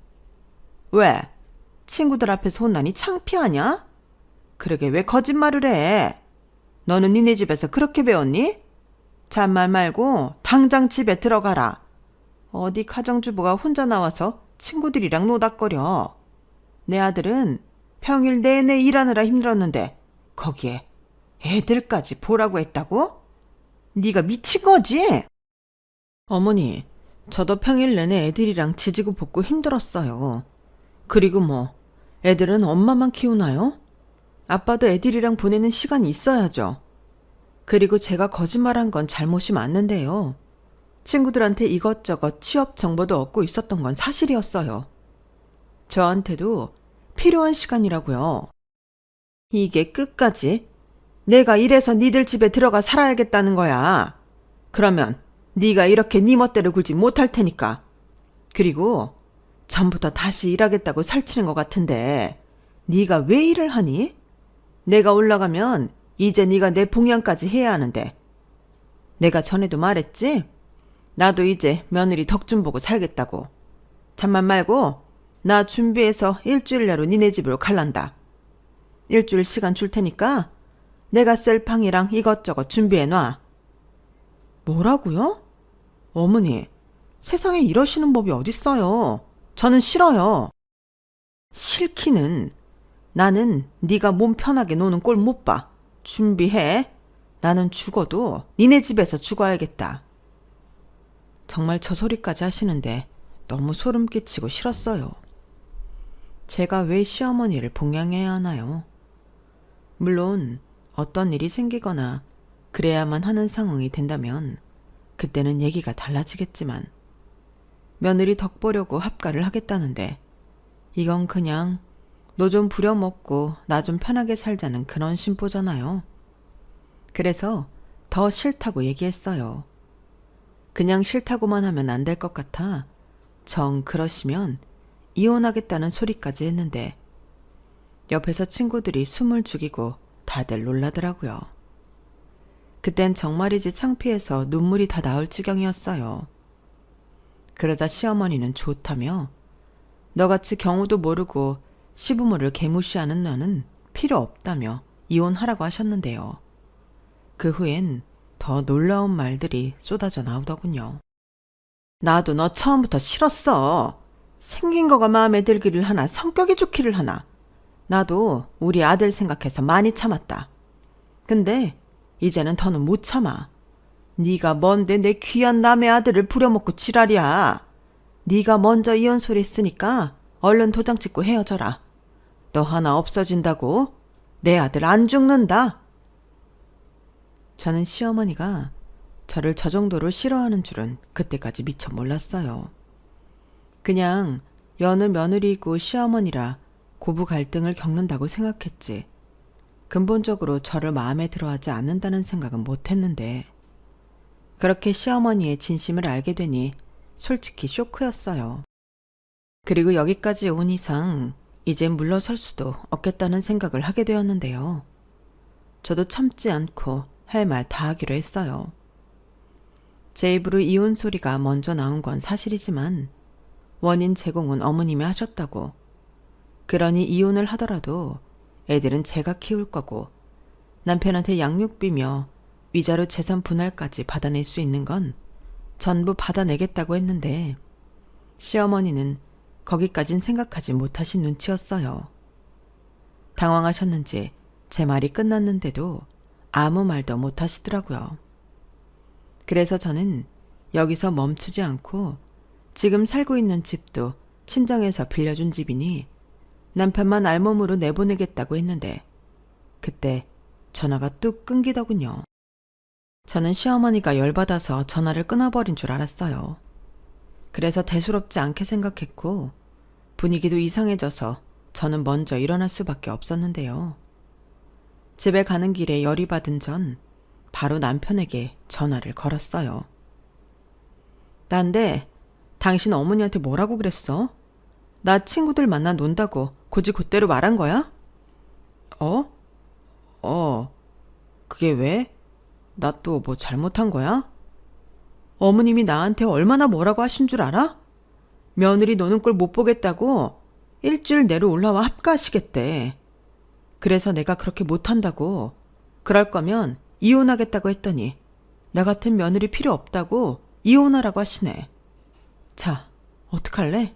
A: 왜? 친구들 앞에서 혼나니 창피하냐? 그러게 왜 거짓말을 해? 너는 니네 집에서 그렇게 배웠니? 잔말 말고 당장 집에 들어가라. 어디 가정주부가 혼자 나와서 친구들이랑 노닥거려. 내 아들은 평일 내내 일하느라 힘들었는데 거기에 애들까지 보라고 했다고? 네가 미친 거지? 어머니, 저도 평일 내내 애들이랑 지지고 볶고 힘들었어요. 그리고 뭐 애들은 엄마만 키우나요? 아빠도 애들이랑 보내는 시간이 있어야죠. 그리고 제가 거짓말한 건 잘못이 맞는데요. 친구들한테 이것저것 취업 정보도 얻고 있었던 건 사실이었어요. 저한테도 필요한 시간이라고요. 이게 끝까지 내가 이래서 니들 집에 들어가 살아야겠다는 거야. 그러면 네가 이렇게 네 멋대로 굴지 못할 테니까. 그리고 전부터 다시 일하겠다고 설치는 것 같은데 네가 왜 일을 하니? 내가 올라가면 이제 네가 내 봉양까지 해야 하는데. 내가 전에도 말했지? 나도 이제 며느리 덕 좀 보고 살겠다고. 잠만 말고 나 준비해서 일주일 내로 니네 집으로 갈란다. 일주일 시간 줄 테니까 내가 쓸 팡이랑 이것저것 준비해놔. 뭐라고요? 어머니, 세상에 이러시는 법이 어딨어요. 저는 싫어요. 싫기는 나는 네가 몸 편하게 노는 꼴 못 봐. 준비해. 나는 죽어도 니네 집에서 죽어야겠다. 정말 저 소리까지 하시는데 너무 소름 끼치고 싫었어요. 제가 왜 시어머니를 봉양해야 하나요? 물론 어떤 일이 생기거나 그래야만 하는 상황이 된다면 그때는 얘기가 달라지겠지만 며느리 덕 보려고 합가를 하겠다는데 이건 그냥 너 좀 부려먹고 나 좀 편하게 살자는 그런 심보잖아요. 그래서 더 싫다고 얘기했어요. 그냥 싫다고만 하면 안 될 것 같아 정 그러시면 이혼하겠다는 소리까지 했는데 옆에서 친구들이 숨을 죽이고 다들 놀라더라고요. 그땐 정말이지 창피해서 눈물이 다 나올 지경이었어요. 그러자 시어머니는 좋다며 너같이 경우도 모르고 시부모를 개무시하는 너는 필요 없다며 이혼하라고 하셨는데요. 그 후엔 더 놀라운 말들이 쏟아져 나오더군요. 나도 너 처음부터 싫었어. 생긴 거가 마음에 들기를 하나 성격이 좋기를 하나. 나도 우리 아들 생각해서 많이 참았다. 근데 이제는 더는 못 참아. 네가 뭔데 내 귀한 남의 아들을 부려먹고 지랄이야. 네가 먼저 이혼 소리 했으니까 얼른 도장 찍고 헤어져라. 너 하나 없어진다고 내 아들 안 죽는다. 저는 시어머니가 저를 저 정도로 싫어하는 줄은 그때까지 미처 몰랐어요. 그냥 여느 며느리이고 시어머니라 고부 갈등을 겪는다고 생각했지. 근본적으로 저를 마음에 들어하지 않는다는 생각은 못했는데 그렇게 시어머니의 진심을 알게 되니 솔직히 쇼크였어요. 그리고 여기까지 온 이상 이제 물러설 수도 없겠다는 생각을 하게 되었는데요. 저도 참지 않고 할 말 다 하기로 했어요. 제 입으로 이혼 소리가 먼저 나온 건 사실이지만 원인 제공은 어머님이 하셨다고. 그러니 이혼을 하더라도 애들은 제가 키울 거고 남편한테 양육비며 위자료 재산 분할까지 받아낼 수 있는 건 전부 받아내겠다고 했는데 시어머니는 거기까진 생각하지 못하신 눈치였어요. 당황하셨는지 제 말이 끝났는데도 아무 말도 못하시더라고요. 그래서 저는 여기서 멈추지 않고 지금 살고 있는 집도 친정에서 빌려준 집이니 남편만 알몸으로 내보내겠다고 했는데 그때 전화가 뚝 끊기더군요. 저는 시어머니가 열받아서 전화를 끊어버린 줄 알았어요. 그래서 대수롭지 않게 생각했고 분위기도 이상해져서 저는 먼저 일어날 수밖에 없었는데요. 집에 가는 길에 열이 받은 전 바로 남편에게 전화를 걸었어요. 난데 당신 어머니한테 뭐라고 그랬어? 나 친구들 만나 논다고 곧이곧대로 말한 거야? 그게 왜? 나 또 뭐 잘못한 거야? 어머님이 나한테 얼마나 뭐라고 하신 줄 알아? 며느리 노는 꼴 못 보겠다고 일주일 내로 올라와 합가하시겠대. 그래서 내가 그렇게 못한다고, 그럴 거면 이혼하겠다고 했더니 나 같은 며느리 필요 없다고 이혼하라고 하시네. 자, 어떡할래?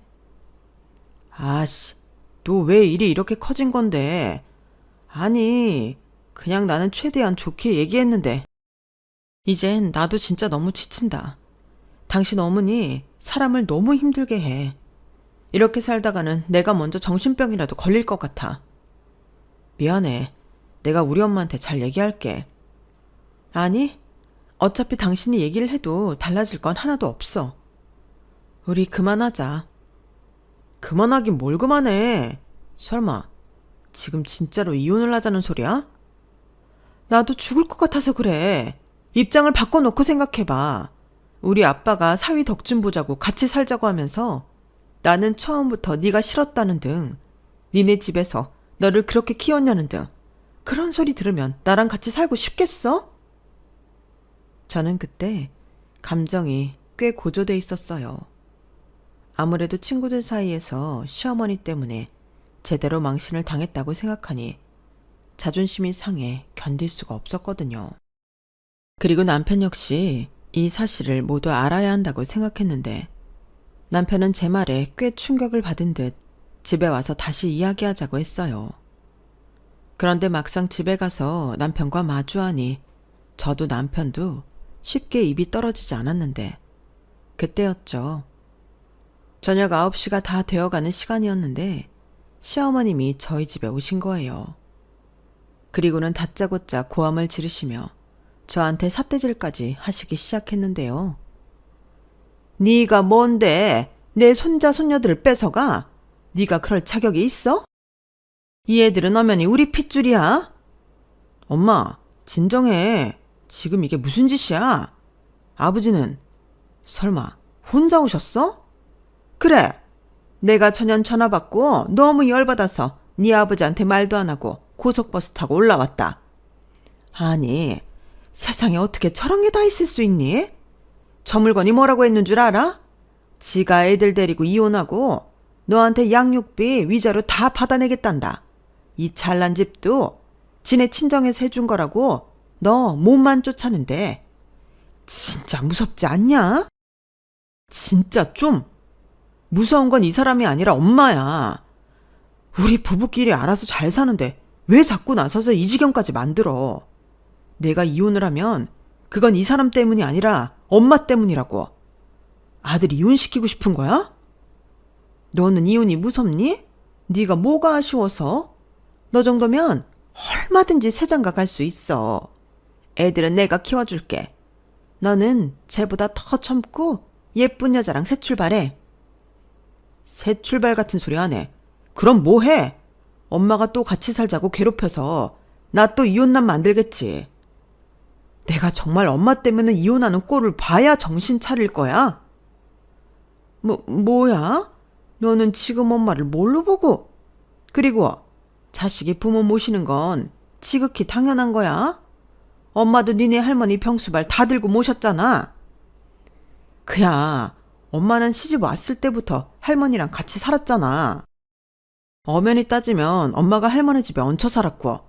A: 아씨, 너 왜 일이 이렇게 커진 건데? 아니, 그냥 나는 최대한 좋게 얘기했는데 이젠 나도 진짜 너무 지친다. 당신 어머니 사람을 너무 힘들게 해. 이렇게 살다가는 내가 먼저 정신병이라도 걸릴 것 같아. 미안해. 내가 우리 엄마한테 잘 얘기할게. 아니, 어차피 당신이 얘기를 해도 달라질 건 하나도 없어. 우리 그만하자. 그만하긴 뭘 그만해. 설마 지금 진짜로 이혼을 하자는 소리야? 나도 죽을 것 같아서 그래. 입장을 바꿔놓고 생각해봐. 우리 아빠가 사위 덕좀 보자고 같이 살자고 하면서 나는 처음부터 네가 싫었다는 등, 니네 집에서 너를 그렇게 키웠냐는 등 그런 소리 들으면 나랑 같이 살고 싶겠어? 저는 그때 감정이 꽤 고조돼 있었어요. 아무래도 친구들 사이에서 시어머니 때문에 제대로 망신을 당했다고 생각하니 자존심이 상해 견딜 수가 없었거든요. 그리고 남편 역시 이 사실을 모두 알아야 한다고 생각했는데 남편은 제 말에 꽤 충격을 받은 듯 집에 와서 다시 이야기하자고 했어요. 그런데 막상 집에 가서 남편과 마주하니 저도 남편도 쉽게 입이 떨어지지 않았는데 그때였죠. 저녁 9시가 다 되어가는 시간이었는데 시어머님이 저희 집에 오신 거예요. 그리고는 다짜고짜 고함을 지르시며 저한테 삿대질까지 하시기 시작했는데요. 네가 뭔데 내 손자 손녀들을 뺏어가? 네가 그럴 자격이 있어? 이 애들은 엄연히 우리 핏줄이야. 엄마, 진정해. 지금 이게 무슨 짓이야? 아버지는 설마 혼자 오셨어? 그래. 내가 천연 전화 받고 너무 열받아서 네 아버지한테 말도 안 하고 고속버스 타고 올라왔다. 아니, 세상에 어떻게 저런 게 다 있을 수 있니? 저 물건이 뭐라고 했는 줄 알아? 지가 애들 데리고 이혼하고 너한테 양육비 위자료 다 받아내겠단다. 이 잘난 집도 지네 친정에서 해준 거라고 너 몸만 쫓아는데 진짜 무섭지 않냐? 진짜 좀 무서운 건 이 사람이 아니라 엄마야. 우리 부부끼리 알아서 잘 사는데 왜 자꾸 나서서 이 지경까지 만들어? 내가 이혼을 하면 그건 이 사람 때문이 아니라 엄마 때문이라고. 아들 이혼시키고 싶은 거야? 너는 이혼이 무섭니? 네가 뭐가 아쉬워서? 너 정도면 얼마든지 새장가 갈 수 있어. 애들은 내가 키워줄게. 너는 쟤보다 더 젊고 예쁜 여자랑 새 출발해. 새 출발 같은 소리 하네. 그럼 뭐 해? 엄마가 또 같이 살자고 괴롭혀서 나 또 이혼남 만들겠지. 내가 정말 엄마 때문에 이혼하는 꼴을 봐야 정신 차릴 거야? 뭐야? 너는 지금 엄마를 뭘로 보고? 그리고 자식이 부모 모시는 건 지극히 당연한 거야. 엄마도 니네 할머니 병수발 다 들고 모셨잖아. 그야 엄마는 시집 왔을 때부터 할머니랑 같이 살았잖아. 엄연히 따지면 엄마가 할머니 집에 얹혀 살았고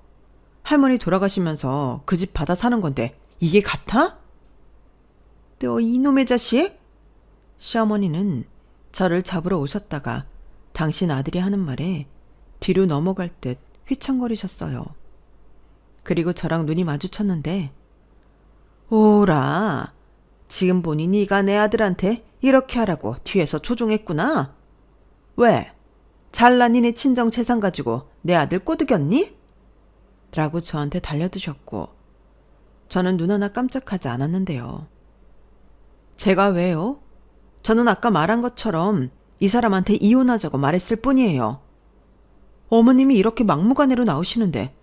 A: 할머니 돌아가시면서 그 집 받아 사는 건데 이게 같아? 너 이놈의 자식? 시어머니는 저를 잡으러 오셨다가 당신 아들이 하는 말에 뒤로 넘어갈 듯 휘청거리셨어요. 그리고 저랑 눈이 마주쳤는데 오라, 지금 보니 네가 내 아들한테 이렇게 하라고 뒤에서 조종했구나. 왜? 잘난 니네 친정 재산 가지고 내 아들 꼬드겼니? 라고 저한테 달려드셨고 저는 눈 하나 깜짝하지 않았는데요. 제가 왜요? 저는 아까 말한 것처럼 이 사람한테 이혼하자고 말했을 뿐이에요. 어머님이 이렇게 막무가내로 나오시는데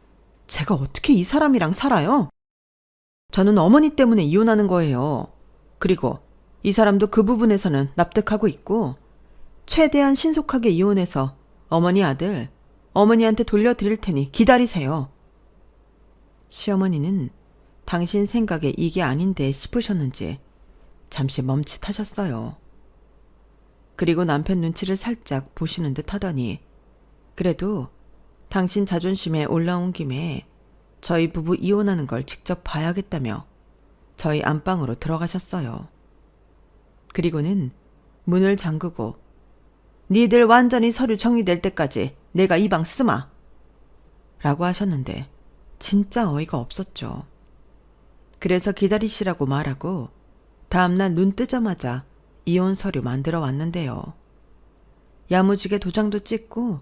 A: 제가 어떻게 이 사람이랑 살아요? 저는 어머니 때문에 이혼하는 거예요. 그리고 이 사람도 그 부분에서는 납득하고 있고 최대한 신속하게 이혼해서 어머니 아들, 어머니한테 돌려드릴 테니 기다리세요. 시어머니는 당신 생각에 이게 아닌데 싶으셨는지 잠시 멈칫하셨어요. 그리고 남편 눈치를 살짝 보시는 듯 하더니 그래도 당신 자존심에 올라온 김에 저희 부부 이혼하는 걸 직접 봐야겠다며 저희 안방으로 들어가셨어요. 그리고는 문을 잠그고 니들 완전히 서류 정리될 때까지 내가 이 방 쓰마 라고 하셨는데 진짜 어이가 없었죠. 그래서 기다리시라고 말하고 다음날 눈 뜨자마자 이혼 서류 만들어 왔는데요. 야무지게 도장도 찍고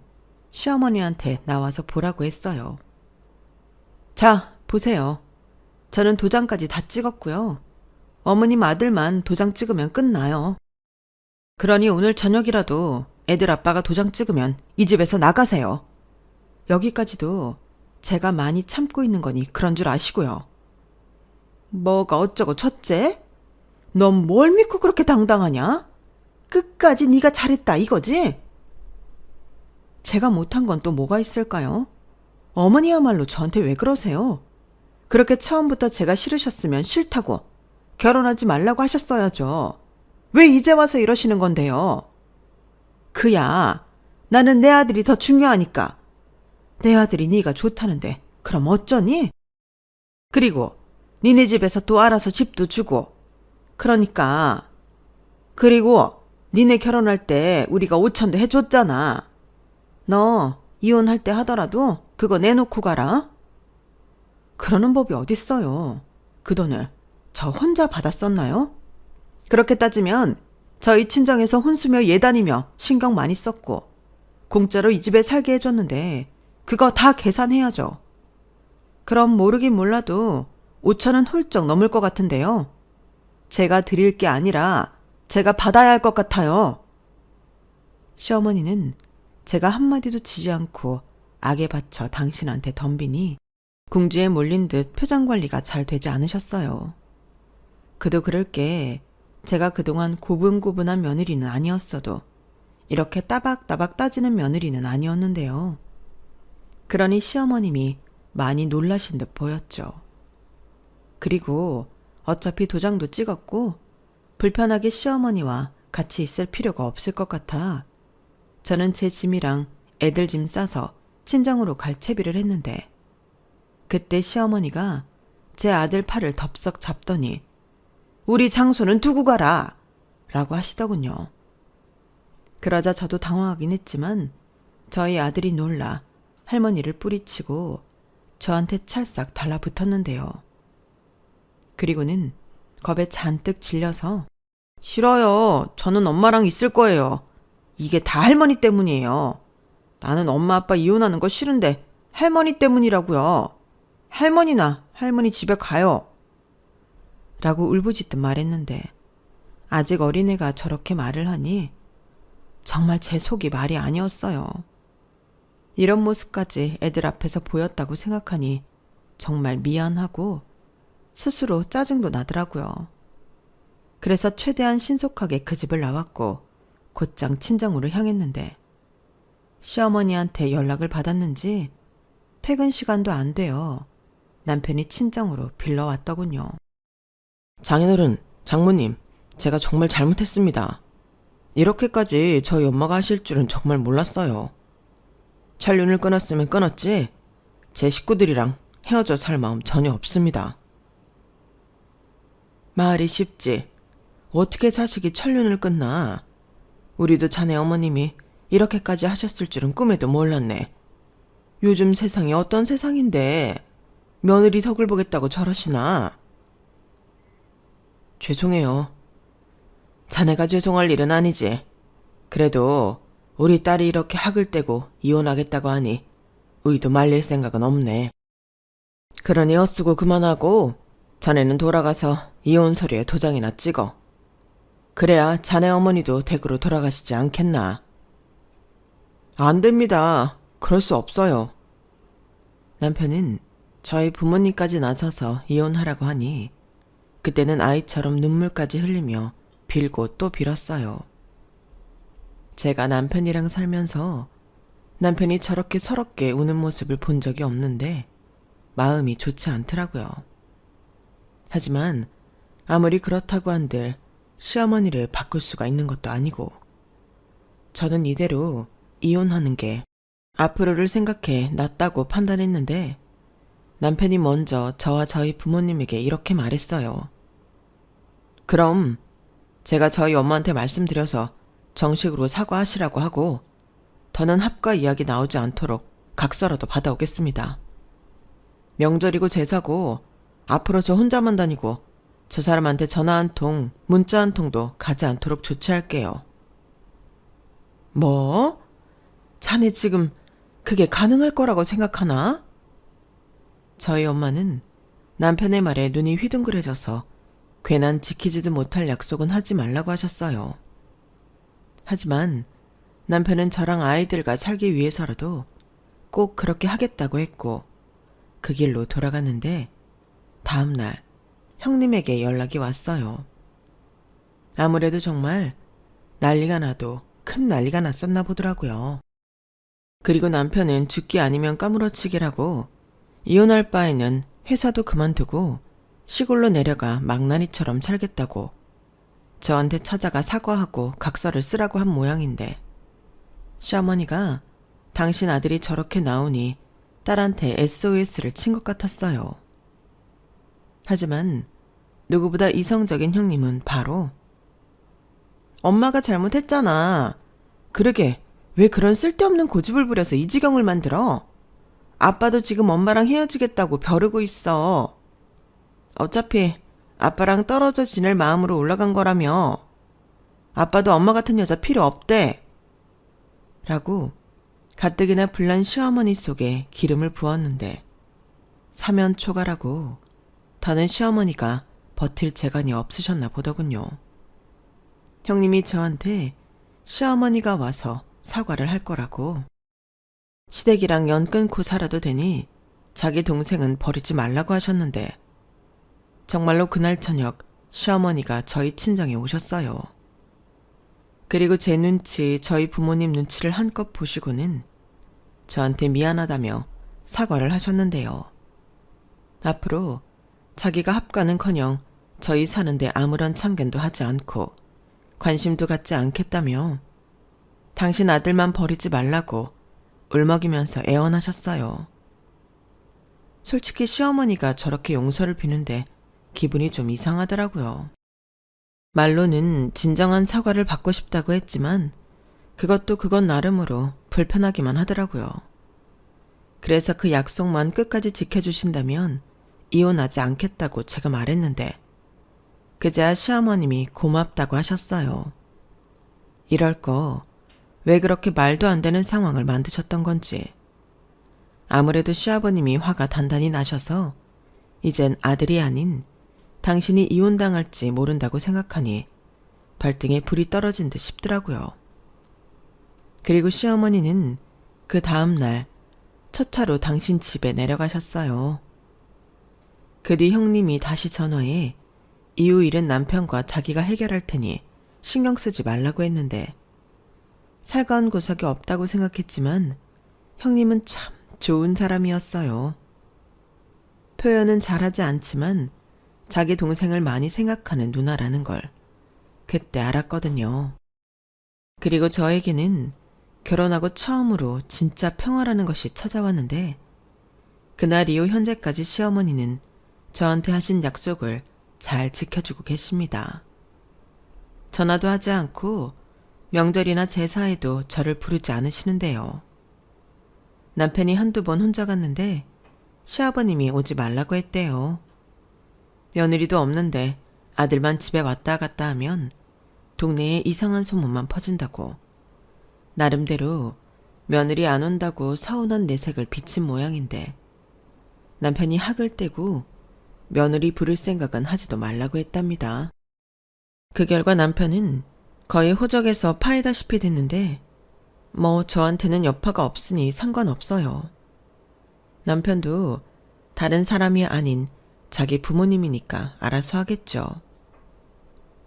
A: 시어머니한테 나와서 보라고 했어요. 자, 보세요. 저는 도장까지 다 찍었고요. 어머님 아들만 도장 찍으면 끝나요. 그러니 오늘 저녁이라도 애들 아빠가 도장 찍으면 이 집에서 나가세요. 여기까지도 제가 많이 참고 있는 거니 그런 줄 아시고요. 뭐가 어쩌고 저째? 넌 뭘 믿고 그렇게 당당하냐? 끝까지 네가 잘했다 이거지? 제가 못한 건 또 뭐가 있을까요? 어머니야말로 저한테 왜 그러세요? 그렇게 처음부터 제가 싫으셨으면 싫다고 결혼하지 말라고 하셨어야죠. 왜 이제 와서 이러시는 건데요? 그야 나는 내 아들이 더 중요하니까. 내 아들이 네가 좋다는데 그럼 어쩌니? 그리고 니네 집에서 또 알아서 집도 주고 그러니까 그리고 니네 결혼할 때 우리가 5천도 해줬잖아. 너 이혼할 때 하더라도 그거 내놓고 가라. 그러는 법이 어딨어요. 그 돈을 저 혼자 받았었나요? 그렇게 따지면 저희 친정에서 혼수며 예단이며 신경 많이 썼고 공짜로 이 집에 살게 해줬는데 그거 다 계산해야죠. 그럼 모르긴 몰라도 5천은 훌쩍 넘을 것 같은데요. 제가 드릴 게 아니라 제가 받아야 할 것 같아요. 시어머니는 제가 한마디도 지지 않고 악에 받쳐 당신한테 덤비니 궁지에 몰린 듯 표정 관리가 잘 되지 않으셨어요. 그도 그럴 게 제가 그동안 고분고분한 며느리는 아니었어도 이렇게 따박따박 따지는 며느리는 아니었는데요. 그러니 시어머님이 많이 놀라신 듯 보였죠. 그리고 어차피 도장도 찍었고 불편하게 시어머니와 같이 있을 필요가 없을 것 같아 저는 제 짐이랑 애들 짐 싸서 친정으로 갈 채비를 했는데 그때 시어머니가 제 아들 팔을 덥석 잡더니 우리 장소는 두고 가라 라고 하시더군요. 그러자 저도 당황하긴 했지만 저희 아들이 놀라 할머니를 뿌리치고 저한테 찰싹 달라붙었는데요. 그리고는 겁에 잔뜩 질려서 싫어요. 저는 엄마랑 있을 거예요. 이게 다 할머니 때문이에요. 나는 엄마 아빠 이혼하는 거 싫은데 할머니 때문이라고요. 할머니나 할머니 집에 가요. 라고 울부짖듯 말했는데 아직 어린애가 저렇게 말을 하니 정말 제 속이 말이 아니었어요. 이런 모습까지 애들 앞에서 보였다고 생각하니 정말 미안하고 스스로 짜증도 나더라고요. 그래서 최대한 신속하게 그 집을 나왔고 곧장 친정으로 향했는데 시어머니한테 연락을 받았는지 퇴근 시간도 안 돼요. 남편이 친정으로 빌러왔더군요. 장인어른, 장모님, 제가 정말 잘못했습니다. 이렇게까지 저희 엄마가 하실 줄은 정말 몰랐어요. 촬윤을 끊었으면 끊었지 제 식구들이랑 헤어져 살 마음 전혀 없습니다. 말이 쉽지. 어떻게 자식이 천륜을 끊나. 우리도 자네 어머님이 이렇게까지 하셨을 줄은 꿈에도 몰랐네. 요즘 세상이 어떤 세상인데 며느리 덕을 보겠다고 저러시나. 죄송해요. 자네가 죄송할 일은 아니지. 그래도 우리 딸이 이렇게 학을 떼고 이혼하겠다고 하니 우리도 말릴 생각은 없네. 그러니 헛수고 그만하고 자네는 돌아가서 이혼 서류에 도장이나 찍어. 그래야 자네 어머니도 댁으로 돌아가시지 않겠나. 안 됩니다. 그럴 수 없어요. 남편은 저희 부모님까지 나서서 이혼하라고 하니 그때는 아이처럼 눈물까지 흘리며 빌고 또 빌었어요. 제가 남편이랑 살면서 남편이 저렇게 서럽게 우는 모습을 본 적이 없는데 마음이 좋지 않더라고요. 하지만 아무리 그렇다고 한들 시어머니를 바꿀 수가 있는 것도 아니고 저는 이대로 이혼하는 게 앞으로를 생각해 낫다고 판단했는데 남편이 먼저 저와 저희 부모님에게 이렇게 말했어요. 그럼 제가 저희 엄마한테 말씀드려서 정식으로 사과하시라고 하고 더는 합과 이야기 나오지 않도록 각서라도 받아오겠습니다. 명절이고 제사고 앞으로 저 혼자만 다니고 저 사람한테 전화 한 통, 문자 한 통도 가지 않도록 조치할게요. 뭐? 자네 지금 그게 가능할 거라고 생각하나? 저희 엄마는 남편의 말에 눈이 휘둥그레져서 괜한 지키지도 못할 약속은 하지 말라고 하셨어요. 하지만 남편은 저랑 아이들과 살기 위해서라도 꼭 그렇게 하겠다고 했고 그 길로 돌아갔는데 다음날 형님에게 연락이 왔어요. 아무래도 정말 난리가 나도 큰 난리가 났었나 보더라고요. 그리고 남편은 죽기 아니면 까무러치기라고 이혼할 바에는 회사도 그만두고 시골로 내려가 망나니처럼 살겠다고 저한테 찾아가 사과하고 각서를 쓰라고 한 모양인데 시어머니가 당신 아들이 저렇게 나오니 딸한테 SOS를 친 것 같았어요. 하지만 누구보다 이성적인 형님은 바로 엄마가 잘못했잖아. 그러게 왜 그런 쓸데없는 고집을 부려서 이 지경을 만들어? 아빠도 지금 엄마랑 헤어지겠다고 벼르고 있어. 어차피 아빠랑 떨어져 지낼 마음으로 올라간 거라며. 아빠도 엄마 같은 여자 필요 없대. 라고 가뜩이나 불난 시어머니 속에 기름을 부었는데 사면초가라고 더는 시어머니가 버틸 재간이 없으셨나 보더군요. 형님이 저한테 시어머니가 와서 사과를 할 거라고. 시댁이랑 연 끊고 살아도 되니 자기 동생은 버리지 말라고 하셨는데 정말로 그날 저녁 시어머니가 저희 친정에 오셨어요. 그리고 제 눈치, 저희 부모님 눈치를 한껏 보시고는 저한테 미안하다며 사과를 하셨는데요. 앞으로 자기가 합가는커녕 저희 사는데 아무런 참견도 하지 않고 관심도 갖지 않겠다며 당신 아들만 버리지 말라고 울먹이면서 애원하셨어요. 솔직히 시어머니가 저렇게 용서를 비는데 기분이 좀 이상하더라고요. 말로는 진정한 사과를 받고 싶다고 했지만 그것도 그건 나름으로 불편하기만 하더라고요. 그래서 그 약속만 끝까지 지켜주신다면 이혼하지 않겠다고 제가 말했는데 그제야 시어머님이 고맙다고 하셨어요. 이럴 거 왜 그렇게 말도 안 되는 상황을 만드셨던 건지. 아무래도 시아버님이 화가 단단히 나셔서 이젠 아들이 아닌 당신이 이혼당할지 모른다고 생각하니 발등에 불이 떨어진 듯 싶더라고요. 그리고 시어머니는 그 다음 날 첫 차로 당신 집에 내려가셨어요. 그 뒤 형님이 다시 전화해 이후 일은 남편과 자기가 해결할 테니 신경 쓰지 말라고 했는데 살가운 구석이 없다고 생각했지만 형님은 참 좋은 사람이었어요. 표현은 잘하지 않지만 자기 동생을 많이 생각하는 누나라는 걸 그때 알았거든요. 그리고 저에게는 결혼하고 처음으로 진짜 평화라는 것이 찾아왔는데 그날 이후 현재까지 시어머니는 저한테 하신 약속을 잘 지켜주고 계십니다. 전화도 하지 않고 명절이나 제사에도 저를 부르지 않으시는데요. 남편이 한두 번 혼자 갔는데 시아버님이 오지 말라고 했대요. 며느리도 없는데 아들만 집에 왔다 갔다 하면 동네에 이상한 소문만 퍼진다고 나름대로 며느리 안 온다고 서운한 내색을 비친 모양인데 남편이 학을 떼고 며느리 부를 생각은 하지도 말라고 했답니다. 그 결과 남편은 거의 호적에서 파이다시피 됐는데 뭐 저한테는 여파가 없으니 상관없어요. 남편도 다른 사람이 아닌 자기 부모님이니까 알아서 하겠죠.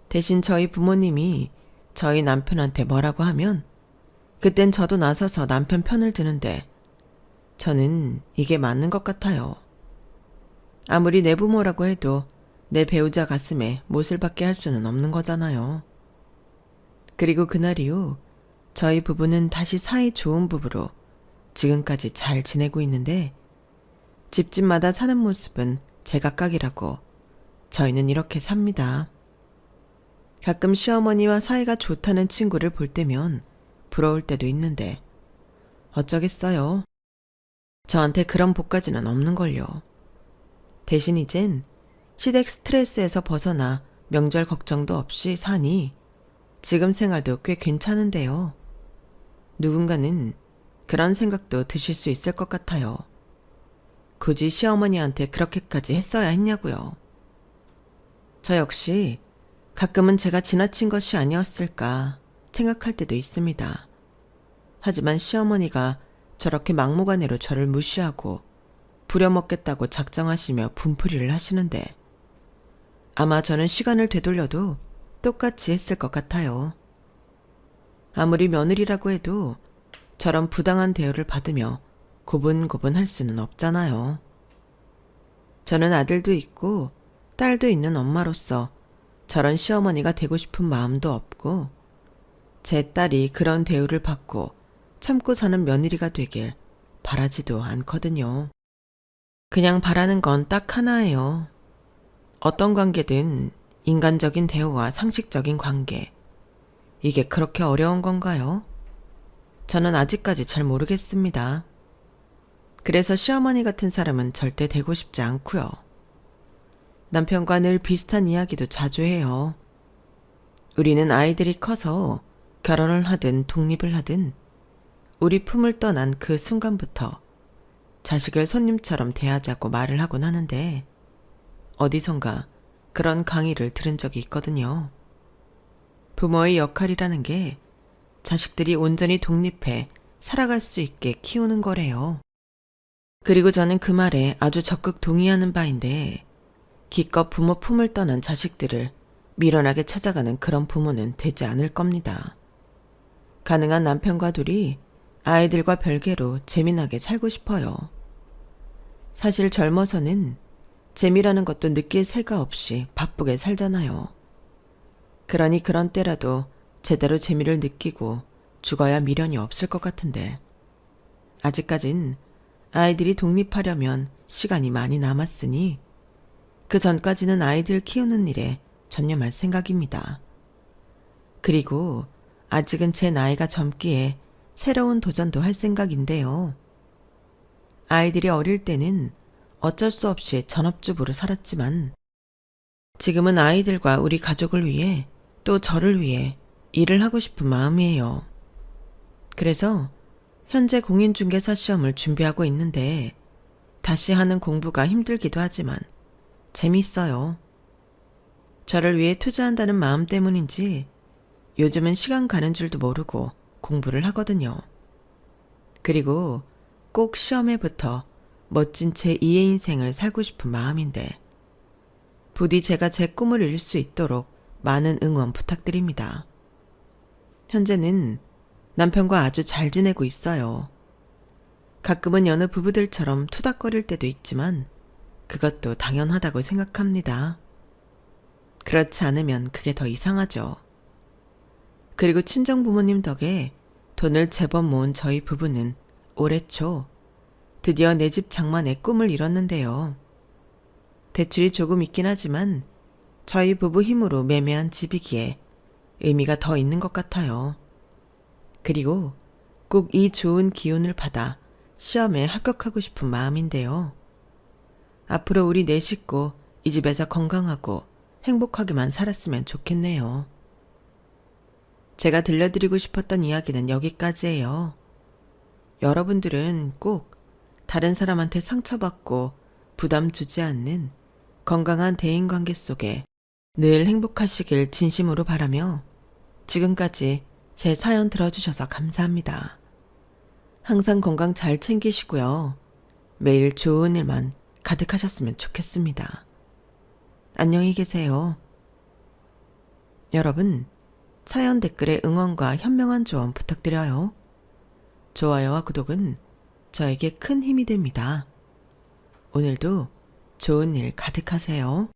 A: 대신 저희 부모님이 저희 남편한테 뭐라고 하면 그땐 저도 나서서 남편 편을 드는데 저는 이게 맞는 것 같아요. 아무리 내 부모라고 해도 내 배우자 가슴에 못을 박게 할 수는 없는 거잖아요. 그리고 그날 이후 저희 부부는 다시 사이 좋은 부부로 지금까지 잘 지내고 있는데 집집마다 사는 모습은 제각각이라고 저희는 이렇게 삽니다. 가끔 시어머니와 사이가 좋다는 친구를 볼 때면 부러울 때도 있는데 어쩌겠어요. 저한테 그런 복까지는 없는걸요. 대신 이젠 시댁 스트레스에서 벗어나 명절 걱정도 없이 사니 지금 생활도 꽤 괜찮은데요. 누군가는 그런 생각도 드실 수 있을 것 같아요. 굳이 시어머니한테 그렇게까지 했어야 했냐고요. 저 역시 가끔은 제가 지나친 것이 아니었을까 생각할 때도 있습니다. 하지만 시어머니가 저렇게 막무가내로 저를 무시하고 부려먹겠다고 작정하시며 분풀이를 하시는데 아마 저는 시간을 되돌려도 똑같이 했을 것 같아요. 아무리 며느리라고 해도 저런 부당한 대우를 받으며 고분고분할 수는 없잖아요. 저는 아들도 있고 딸도 있는 엄마로서 저런 시어머니가 되고 싶은 마음도 없고 제 딸이 그런 대우를 받고 참고 사는 며느리가 되길 바라지도 않거든요. 그냥 바라는 건 딱 하나예요. 어떤 관계든 인간적인 대우와 상식적인 관계. 이게 그렇게 어려운 건가요? 저는 아직까지 잘 모르겠습니다. 그래서 시어머니 같은 사람은 절대 되고 싶지 않고요. 남편과 늘 비슷한 이야기도 자주 해요. 우리는 아이들이 커서 결혼을 하든 독립을 하든 우리 품을 떠난 그 순간부터 자식을 손님처럼 대하자고 말을 하곤 하는데 어디선가 그런 강의를 들은 적이 있거든요. 부모의 역할이라는 게 자식들이 온전히 독립해 살아갈 수 있게 키우는 거래요. 그리고 저는 그 말에 아주 적극 동의하는 바인데 기껏 부모 품을 떠난 자식들을 미련하게 찾아가는 그런 부모는 되지 않을 겁니다. 가능한 남편과 둘이 아이들과 별개로 재미나게 살고 싶어요. 사실 젊어서는 재미라는 것도 느낄 새가 없이 바쁘게 살잖아요. 그러니 그런 때라도 제대로 재미를 느끼고 죽어야 미련이 없을 것 같은데 아직까진 아이들이 독립하려면 시간이 많이 남았으니 그 전까지는 아이들 키우는 일에 전념할 생각입니다. 그리고 아직은 제 나이가 젊기에 새로운 도전도 할 생각인데요. 아이들이 어릴 때는 어쩔 수 없이 전업주부로 살았지만 지금은 아이들과 우리 가족을 위해 또 저를 위해 일을 하고 싶은 마음이에요. 그래서 현재 공인중개사 시험을 준비하고 있는데 다시 하는 공부가 힘들기도 하지만 재밌어요. 저를 위해 투자한다는 마음 때문인지 요즘은 시간 가는 줄도 모르고 공부를 하거든요. 그리고 꼭 시험에 붙어 멋진 제2의 인생을 살고 싶은 마음인데 부디 제가 제 꿈을 이룰 수 있도록 많은 응원 부탁드립니다. 현재는 남편과 아주 잘 지내고 있어요. 가끔은 여느 부부들처럼 투닥거릴 때도 있지만 그것도 당연하다고 생각합니다. 그렇지 않으면 그게 더 이상하죠. 그리고 친정 부모님 덕에 돈을 제법 모은 저희 부부는 올해 초 드디어 내 집 장만의 꿈을 이뤘는데요. 대출이 조금 있긴 하지만 저희 부부 힘으로 매매한 집이기에 의미가 더 있는 것 같아요. 그리고 꼭 이 좋은 기운을 받아 시험에 합격하고 싶은 마음인데요. 앞으로 우리 네 식구 이 집에서 건강하고 행복하게만 살았으면 좋겠네요. 제가 들려드리고 싶었던 이야기는 여기까지예요. 여러분들은 꼭 다른 사람한테 상처받고 부담 주지 않는 건강한 대인관계 속에 늘 행복하시길 진심으로 바라며 지금까지 제 사연 들어주셔서 감사합니다. 항상 건강 잘 챙기시고요. 매일 좋은 일만 가득하셨으면 좋겠습니다. 안녕히 계세요. 여러분, 사연 댓글에 응원과 현명한 조언 부탁드려요. 좋아요와 구독은 저에게 큰 힘이 됩니다. 오늘도 좋은 일 가득하세요.